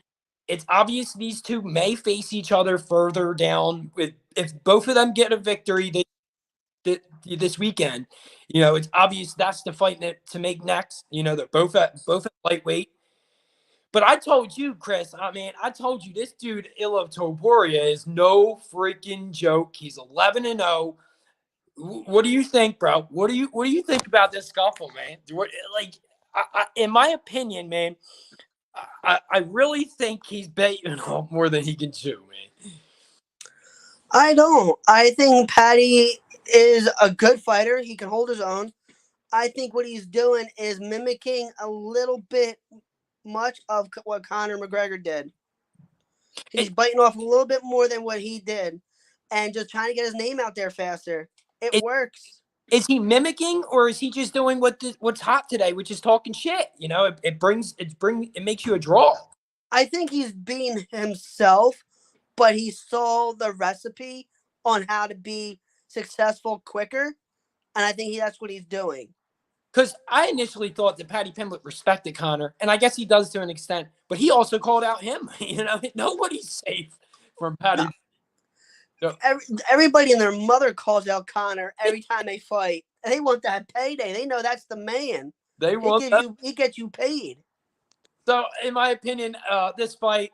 Speaker 2: it's obvious these two may face each other further down. If both of them get a victory this weekend, it's obvious that's the fight to make next. They're both at lightweight. But I told you, Chris. I told you this dude Illa Topuria is no freaking joke. He's 11-0. What do you think, bro? What do you think about this scuffle, man? In my opinion, man. I really think he's biting off more than he can chew, man.
Speaker 3: I don't. I think Patty is a good fighter. He can hold his own. I think what he's doing is mimicking a little bit much of what Conor McGregor did. He's biting off a little bit more than what he did and just trying to get his name out there faster. It works.
Speaker 2: Is he mimicking, or is he just doing what's hot today, which is talking shit? It makes you a draw.
Speaker 3: I think he's being himself, but he saw the recipe on how to be successful quicker, and I think that's what he's doing.
Speaker 2: Because I initially thought that Paddy Pimblett respected Conor, and I guess he does to an extent, but he also called out him. Nobody's safe from Paddy. No.
Speaker 3: Everybody and their mother calls out Conor every time they fight. And they want that payday. They know that's the man. He gets you paid.
Speaker 2: So, in my opinion, this fight,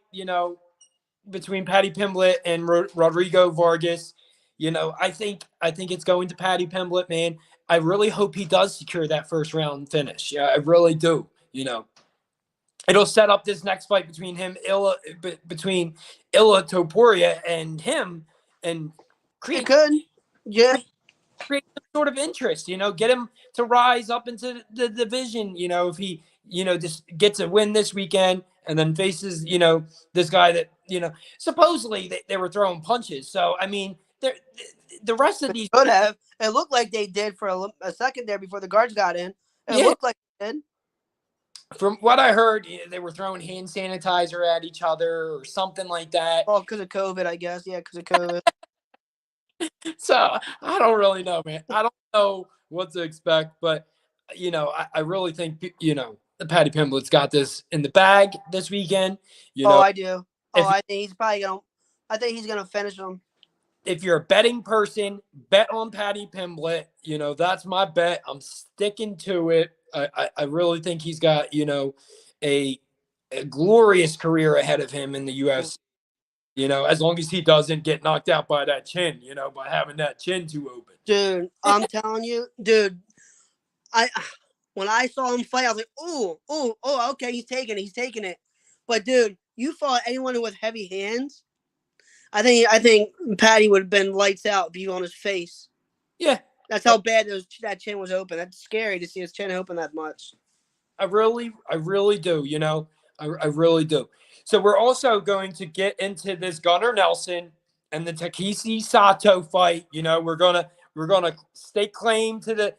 Speaker 2: between Paddy Pimblett and Rodrigo Vargas, I think it's going to Paddy Pimblett, man. I really hope he does secure that first round finish. Yeah, I really do. It'll set up this next fight between Illa Topuria and him, and create some sort of interest. Get him to rise up into the division. If he just gets a win this weekend and then faces this guy that supposedly they were throwing punches. So I mean, the rest of these
Speaker 3: could have. It looked like they did for a second there before the guards got in. It looked like they did.
Speaker 2: From what I heard, they were throwing hand sanitizer at each other or something like that.
Speaker 3: Oh, because of COVID, I guess. Yeah, because of COVID.
Speaker 2: So I don't really know, man. I don't know what to expect, but I really think the Paddy Pimblett's got this in the bag this weekend.
Speaker 3: I do. I think he's probably gonna. I think he's gonna finish him.
Speaker 2: If you're a betting person, bet on Paddy Pimblett. That's my bet. I'm sticking to it. I really think he's got, a glorious career ahead of him in the UFC. As long as he doesn't get knocked out by that chin, by having that chin too open.
Speaker 3: Dude, I'm telling you, dude, when I saw him fight, I was like, okay, he's taking it. But dude, you fought anyone with heavy hands. I think Paddy would have been lights out, be on his face.
Speaker 2: Yeah.
Speaker 3: That's how bad that chin was open. That's scary to see his chin open that much.
Speaker 2: I really do. I really do. So we're also going to get into this Gunnar Nelson and the Takeshi Sato fight. We're gonna stake claim to the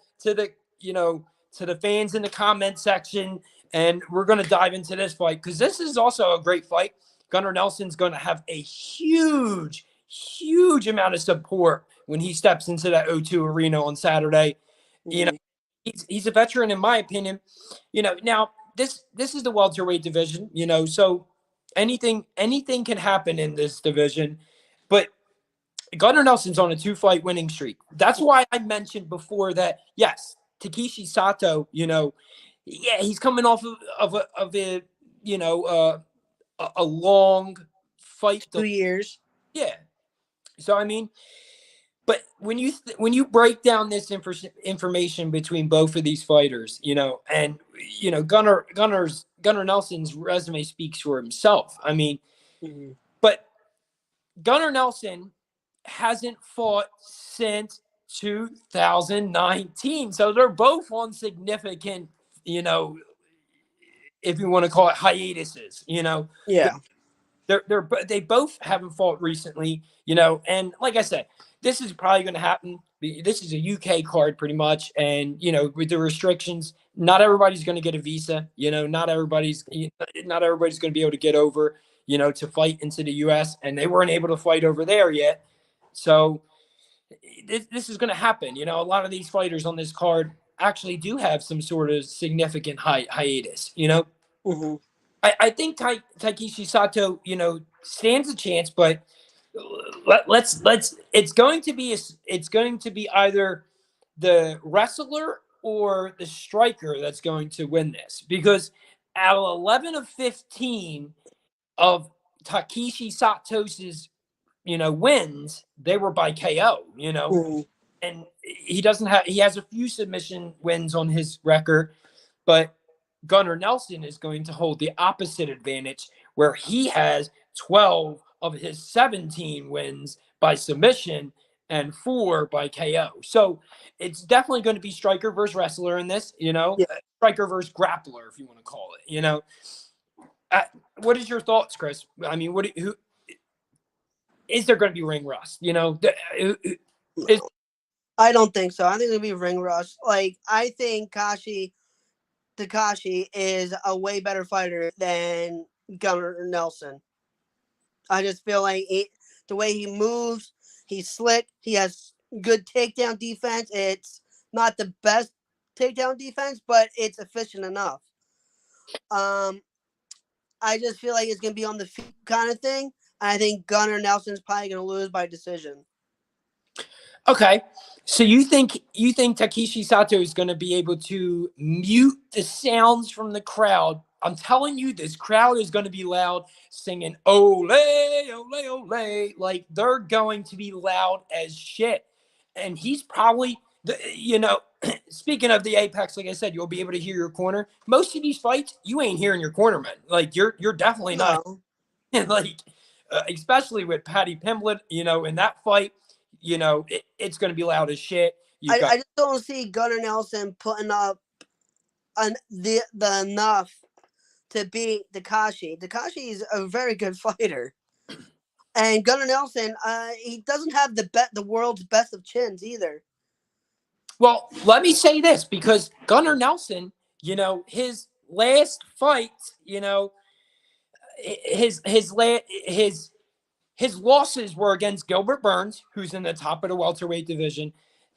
Speaker 2: fans in the comment section, and we're gonna dive into this fight because this is also a great fight. Gunnar Nelson's going to have a huge amount of support when he steps into that O2 arena on Saturday. You know,
Speaker 3: Mhm.
Speaker 2: he's a veteran in my opinion. Now this is the welterweight division, so anything can happen in this division, but Gunnar Nelson's on a 2-fight winning streak. That's why I mentioned before that yes, Takeshi Sato, yeah, he's coming off of a a long fight.
Speaker 3: 2 years.
Speaker 2: Yeah. So I mean, but when you break down this information between both of these fighters, and Gunnar Nelson's resume speaks for himself. I mean,
Speaker 3: Mhm.
Speaker 2: but Gunnar Nelson hasn't fought since 2019, so they're both on significant, if you want to call it hiatuses.
Speaker 3: Yeah.
Speaker 2: They both haven't fought recently, and like I said, this is probably going to happen. This is a UK card pretty much, and with the restrictions, not everybody's going to get a visa. Not everybody's going to be able to get over, to fight into the US, and they weren't able to fight over there yet. So this is going to happen. A lot of these fighters on this card actually do have some sort of significant hiatus.
Speaker 3: Mhm.
Speaker 2: I think Takeshi Sato, stands a chance, but let's. It's going to be either the wrestler or the striker that's going to win this because out of 11 of 15 of Takeshi Sato's wins, they were by KO.
Speaker 3: Mhm.
Speaker 2: And he has a few submission wins on his record, but Gunnar Nelson is going to hold the opposite advantage where he has 12 of his 17 wins by submission and 4 by KO. So it's definitely going to be striker versus wrestler in this,
Speaker 3: Yeah.
Speaker 2: striker versus grappler, if you want to call it. Uh, what is your thoughts, Chris? I mean, who is there going to be ring rust? Is,
Speaker 3: I don't think so. I think it'll be ring rust. Like I think Takashi is a way better fighter than Gunnar Nelson. I just feel like the way he moves, he's slick. He has good takedown defense. It's not the best takedown defense, but it's efficient enough. Um, I just feel like it's gonna be on the feet kind of thing. I think Gunnar Nelson's probably gonna lose by decision.
Speaker 2: Okay. So you think Takeshi Sato is going to be able to mute the sounds from the crowd? I'm telling you, this crowd is going to be loud, singing "Ole, ole, ole!" Like they're going to be loud as shit. And he's probably, speaking of the Apex, like I said, you'll be able to hear your corner. Most of these fights, you ain't hearing your corner, man. Like you're definitely not.
Speaker 3: No,
Speaker 2: Like especially with Patty Pimblett, in that fight, it's going to be loud as shit. You've got
Speaker 3: I just don't see Gunnar Nelson putting up the enough to beat Takashi. Takashi is a very good fighter. And Gunnar Nelson, he doesn't have the world's best of chins either.
Speaker 2: well, let me say this because Gunnar Nelson, his last fight, his losses were against Gilbert Burns, who's in the top of the welterweight division.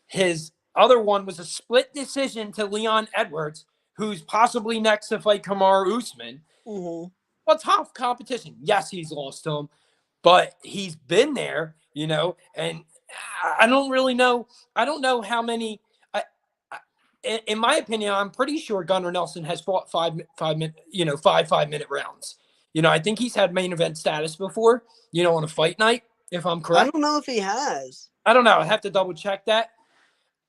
Speaker 2: His other one was a split decision to Leon Edwards, who's possibly next to fight Kamaru Usman.
Speaker 3: Mm-hmm.
Speaker 2: Well, tough competition. Yes, he's lost to him, but he's been there, and I don't really know. I don't know how many. In my opinion, I'm pretty sure Gunnar Nelson has fought 5 minute, 5 minute rounds. I think he's had main event status before, on a fight night, if I'm
Speaker 3: I
Speaker 2: correct.
Speaker 3: don't know if he has.
Speaker 2: I don't know. I have to double check that.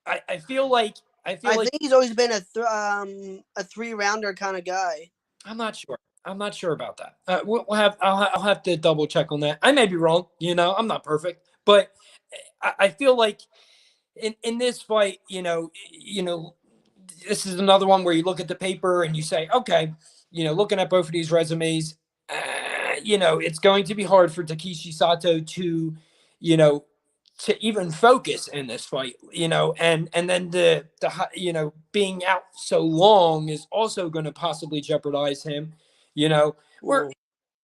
Speaker 2: I feel like
Speaker 3: I think he's always been a 3-rounder kind of guy.
Speaker 2: I'm not sure. I'm not sure about that. I'll have to double check on that. I may be wrong. I'm not perfect, but I feel like in this fight, this is another one where you look at the paper and you say, okay, looking at both of these resumes, it's going to be hard for Takeshi Sato to, to even focus in this fight, and then the being out so long is also going to possibly jeopardize him. We're going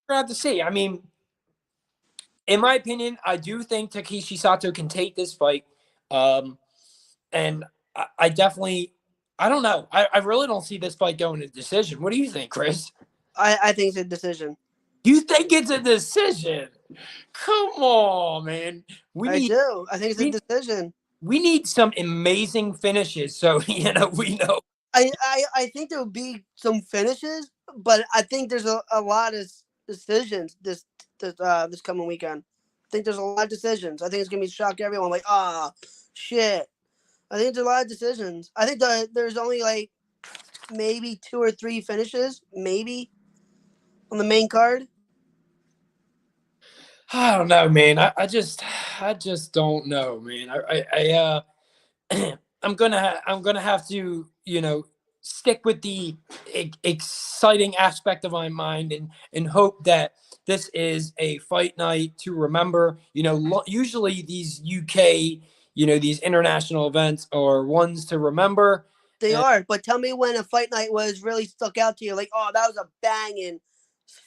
Speaker 2: to have to see. I mean, in my opinion, I do think Takeshi Sato can take this fight. And I definitely, I don't know. I really don't see this fight going to decision. What do you think, Chris?
Speaker 3: I think it's a decision.
Speaker 2: You think it's a decision? Come on, man.
Speaker 3: I do. I think it's a decision.
Speaker 2: We need some amazing finishes, so we know.
Speaker 3: I think there will be some finishes, but I think there's a lot of decisions this coming weekend. I think there's a lot of decisions. I think it's gonna be shock everyone. Like, shit. I think there's a lot of decisions. I think there's only like maybe 2 or 3 finishes, maybe on the main card.
Speaker 2: I don't know, man. I just don't know, man. I'm gonna have to, stick with the exciting aspect of my mind and hope that this is a fight night to remember. Usually these UK, these international events are ones to remember.
Speaker 3: They are, but tell me when a fight night was really stuck out to you. Like, oh, that was a banging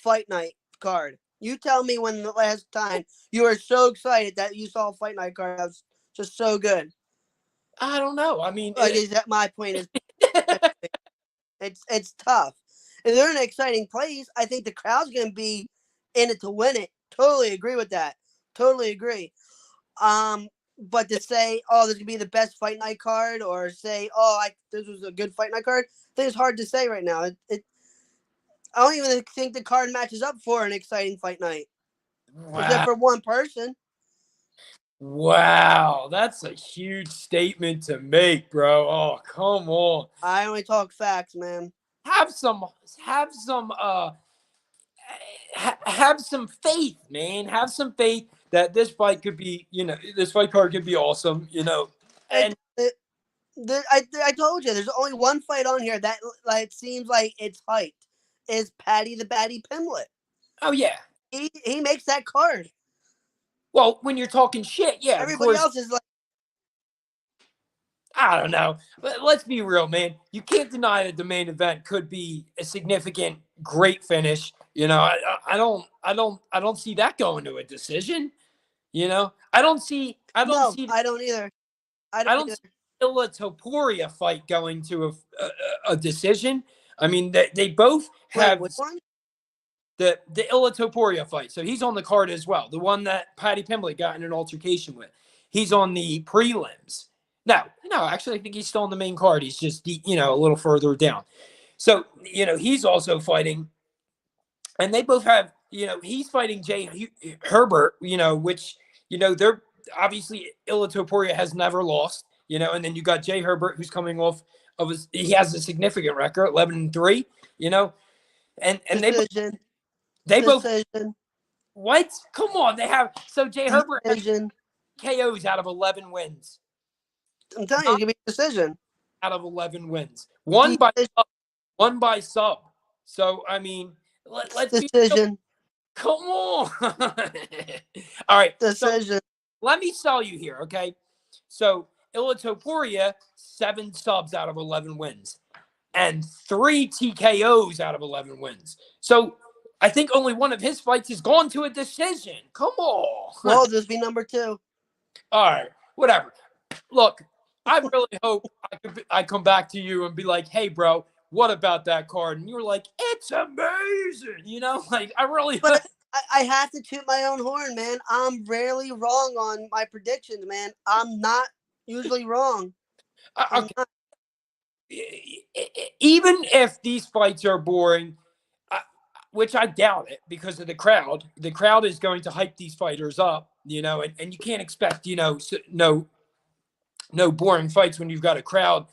Speaker 3: fight night card. You tell me when the last time you were so excited that you saw a fight night card that was just so good.
Speaker 2: I don't know. I mean,
Speaker 3: my point is, it's tough. If they're in an exciting place, I think the crowd's going to be in it to win it. Totally agree with that. Totally agree. But to say, oh, this could be the best fight night card, or say, oh, this was a good fight night card, I think it's hard to say right now. I don't even think the card matches up for an exciting fight night. Wow. Except for one person.
Speaker 2: Wow, that's a huge statement to make, bro. Oh, come on.
Speaker 3: I only talk facts, man.
Speaker 2: Have some faith, man. Have some faith that this fight could be, this fight card could be awesome, And
Speaker 3: I told you, there's only one fight on here that it seems like it's hyped. Is Paddy the Baddy Pimblett.
Speaker 2: Oh yeah.
Speaker 3: He makes that card.
Speaker 2: Well, when you're talking shit, yeah.
Speaker 3: Everybody else is like,
Speaker 2: I don't know. But let's be real, man. You can't deny that the main event could be a significant, great finish. I don't see that going to a decision. I don't see. I don't
Speaker 3: either.
Speaker 2: I don't see Illa Topuria fight going to a decision. I mean, they both have.
Speaker 3: Which one?
Speaker 2: The Illa Topuria fight. So he's on the card as well. The one that Paddy Pimblett got in an altercation with. He's on the prelims. No, actually, I think he's still on the main card. He's just, a little further down. So, he's also fighting. And they both have, he's fighting Jay Herbert, which, they're obviously Illa Topuria has never lost, and then you got Jay Herbert, who's coming off of he has a significant record, 11-3, and they both what? Come on, they have Jay Herbert has KOs out of 11 wins.
Speaker 3: I'm telling you, give me a decision.
Speaker 2: Out of 11 wins, one by sub. So I mean, let's
Speaker 3: decision.
Speaker 2: Come on. All right,
Speaker 3: decision.
Speaker 2: So, let me sell you here, okay? So Illa Topuria 7 subs out of 11 wins, and 3 TKOs out of 11 wins. So I think only one of his fights has gone to a decision. Come on.
Speaker 3: Well, this be number 2.
Speaker 2: All right, whatever. Look, I really hope I come back to you and be like, hey, bro, what about that card? And you were like, it's amazing. I really.
Speaker 3: But I have to toot my own horn, man. I'm rarely wrong on my predictions, man. I'm not usually wrong.
Speaker 2: Okay. Even if these fights are boring, which I doubt it because of the crowd is going to hype these fighters up, and you can't expect, no boring fights when you've got a crowd,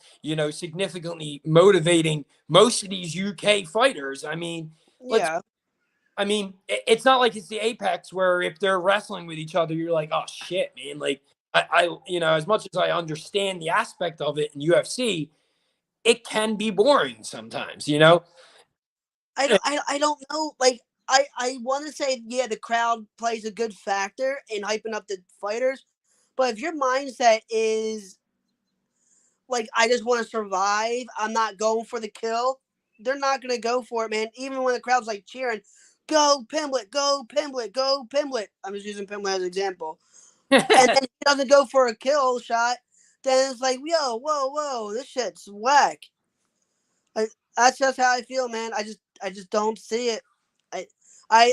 Speaker 2: significantly motivating most of these UK fighters. I mean, it's not like it's the Apex where if they're wrestling with each other, you're like, oh shit, man. Like I as much as I understand the aspect of it in UFC, it can be boring sometimes, you know.
Speaker 3: I don't know. Like I want to say yeah, the crowd plays a good factor in hyping up the fighters, but if your mindset is like I just want to survive, I'm not going for the kill. They're not gonna go for it, man. Even when the crowd's like cheering, "Go Pimblett, go Pimblett, go Pimblett." I'm just using Pimblett as an example, and then he doesn't go for a kill shot. Then it's like, yo, whoa, whoa, this shit's whack. I, that's just how I feel, man. I just don't see it. I,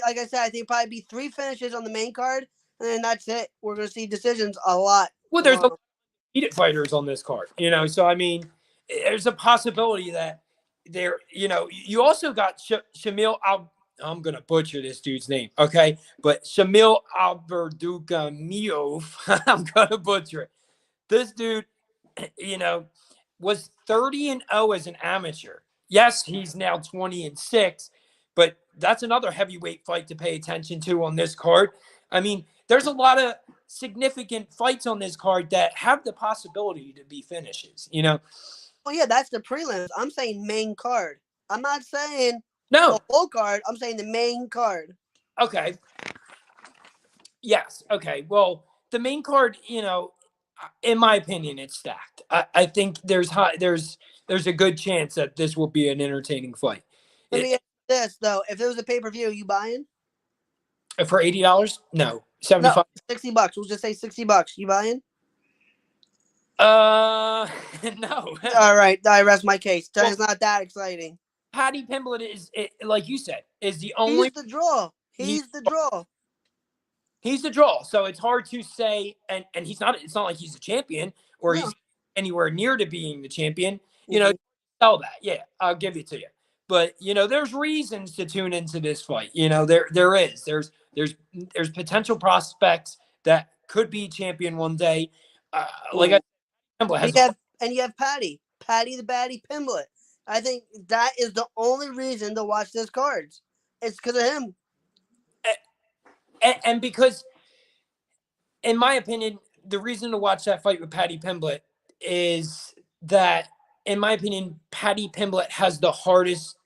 Speaker 3: like I said, I think probably be 3 finishes on the main card, and then that's it. We're gonna see decisions a lot
Speaker 2: Well, there's
Speaker 3: tomorrow.
Speaker 2: undefeated fighters on this card, you know. So I mean, there's a possibility that there, you know, you also got Shamil I'm gonna butcher this dude's name, okay? But Shamil Alberdugamiyov, I'm gonna butcher it. This dude, you know, was 30-0 as an amateur. Yes, he's now 20-6, but that's another heavyweight fight to pay attention to on this card. I mean, there's a lot of significant fights on this card that have the possibility to be finishes, you know.
Speaker 3: Oh yeah, that's the prelims. I'm saying main card. I'm not saying
Speaker 2: No.
Speaker 3: the whole card. I'm saying the main card.
Speaker 2: Okay. Yes. Okay. Well, the main card, you know, in my opinion, it's stacked. I think there's a good chance that this will be an entertaining fight.
Speaker 3: Let me ask you this though: if it was a pay-per-view, you buying?
Speaker 2: For $80? No.
Speaker 3: No,
Speaker 2: 75.
Speaker 3: $60. We'll just say $60. You buying?
Speaker 2: No.
Speaker 3: All right, I rest my case. It's not that exciting.
Speaker 2: Paddy Pimblett is, like you said, is the only.
Speaker 3: He's the draw. He's the draw.
Speaker 2: He's the draw. So it's hard to say, and he's not. It's not like he's a champion or he's anywhere near to being the champion. You know, sell that. Yeah, I'll give it to you. But you know, there's reasons to tune into this fight. You know, there is. There's potential prospects that could be champion one day. Like I said,
Speaker 3: you have Paddy the Baddie Pimblett. I think that is the only reason to watch this cards. It's because of him.
Speaker 2: And because, in my opinion, the reason to watch that fight with Paddy Pimblett is that, in my opinion, Paddy Pimblett has the hardest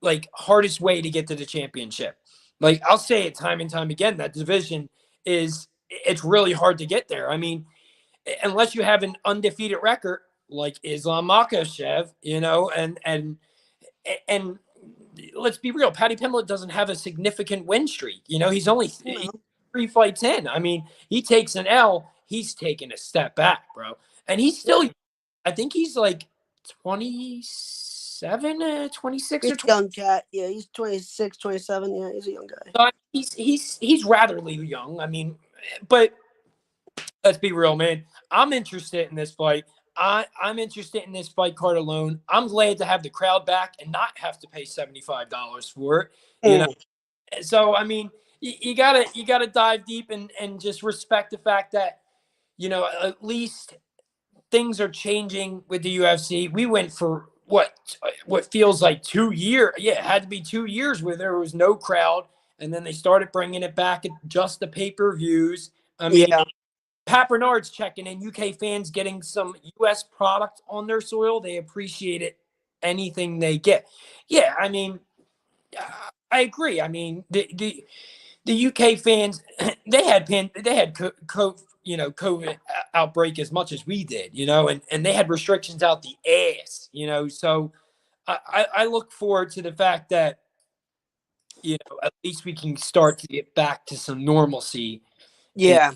Speaker 2: way to get to the championship. Like, I'll say it time and time again, that division it's really hard to get there. I mean, unless you have an undefeated record like Islam Makhachev, you know, and let's be real, Paddy Pimblett doesn't have a significant win streak. You know, he's only 3 fights in. I mean, he takes an L, he's taking a step back, bro. And he's still, I think he's like 27, 26
Speaker 3: he's
Speaker 2: or 20.
Speaker 3: Young cat. Yeah, he's 26, 27. Yeah, he's a young guy.
Speaker 2: So he's ratherly young. I mean, but let's be real, man. I'm interested in this fight. I'm interested in this fight card alone. I'm glad to have the crowd back and not have to pay $75 for it. You know, so I mean, you gotta dive deep and just respect the fact that, you know, at least things are changing with the UFC. We went for what feels like 2 years. Yeah, it had to be 2 years where there was no crowd, and then they started bringing it back at just the pay-per-views. I mean. Yeah. Pat Bernard's checking in. UK fans getting some US product on their soil. They appreciate it. Anything they get. Yeah, I mean, I agree. I mean, the UK fans, they had COVID outbreak as much as we did, you know, and they had restrictions out the ass, you know. So I look forward to the fact that, you know, at least we can start to get back to some normalcy.
Speaker 3: Yeah.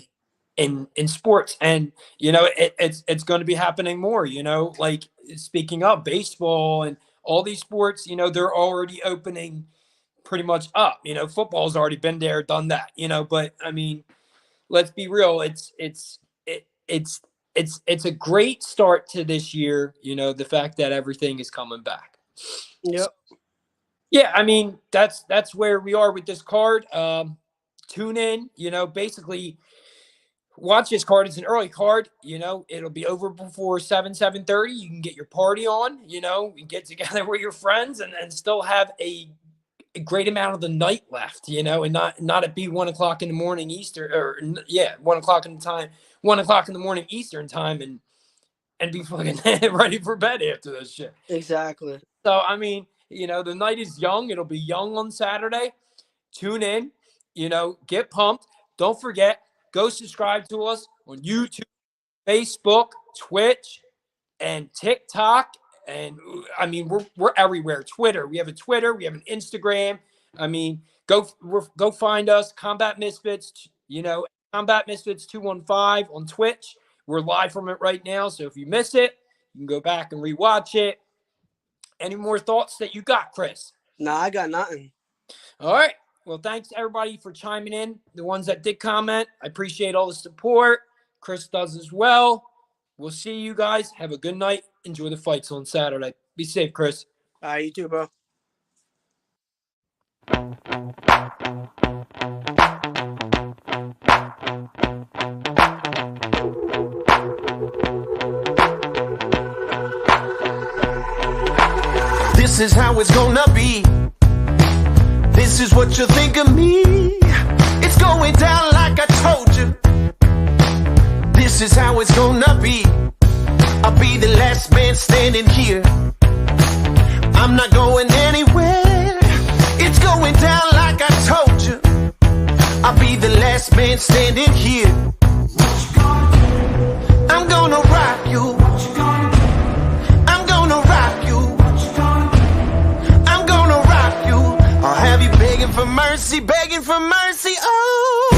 Speaker 2: In sports, and you know, it's going to be happening more, you know, like speaking of baseball and all these sports, you know, they're already opening pretty much up. You know, football's already been there, done that, you know. But I mean, let's be real, it's a great start to this year, you know, the fact that everything is coming back.
Speaker 3: Yep.
Speaker 2: Yeah, I mean, that's where we are with this card. Tune in, you know, basically watch this card. It's an early card, you know, it'll be over before 7:30. You can get your party on, you know, and get together with your friends and still have a great amount of the night left, you know, and not it be 1 o'clock in the morning Eastern, or 1 o'clock in the morning Eastern time, and be fucking ready for bed after this shit.
Speaker 3: Exactly.
Speaker 2: So, I mean, you know, the night is young. It'll be young on Saturday. Tune in, you know, get pumped. Don't forget, go subscribe to us on YouTube, Facebook, Twitch, and TikTok. And I mean, we're everywhere. Twitter. We have a Twitter. We have an Instagram. I mean, go find us. Combat Misfits. You know, Combat Misfits 215 on Twitch. We're live from it right now. So if you miss it, you can go back and rewatch it. Any more thoughts that you got, Chris?
Speaker 3: Nah, I got nothing.
Speaker 2: All right. Well, thanks everybody for chiming in. The ones that did comment, I appreciate all the support. Chris does as well. We'll see you guys. Have a good night. Enjoy the fights on Saturday. Be safe, Chris.
Speaker 3: All right, you too, bro.
Speaker 1: This is how it's gonna be. This is what you think of me. It's going down like I told you. This is how it's gonna be. I'll be the last man standing here. I'm not going anywhere. It's going down like I told you. I'll be the last man standing here. I'm gonna rock you. I'm gonna rock you. I'm gonna rock you. I'll have you begging for mercy, oh.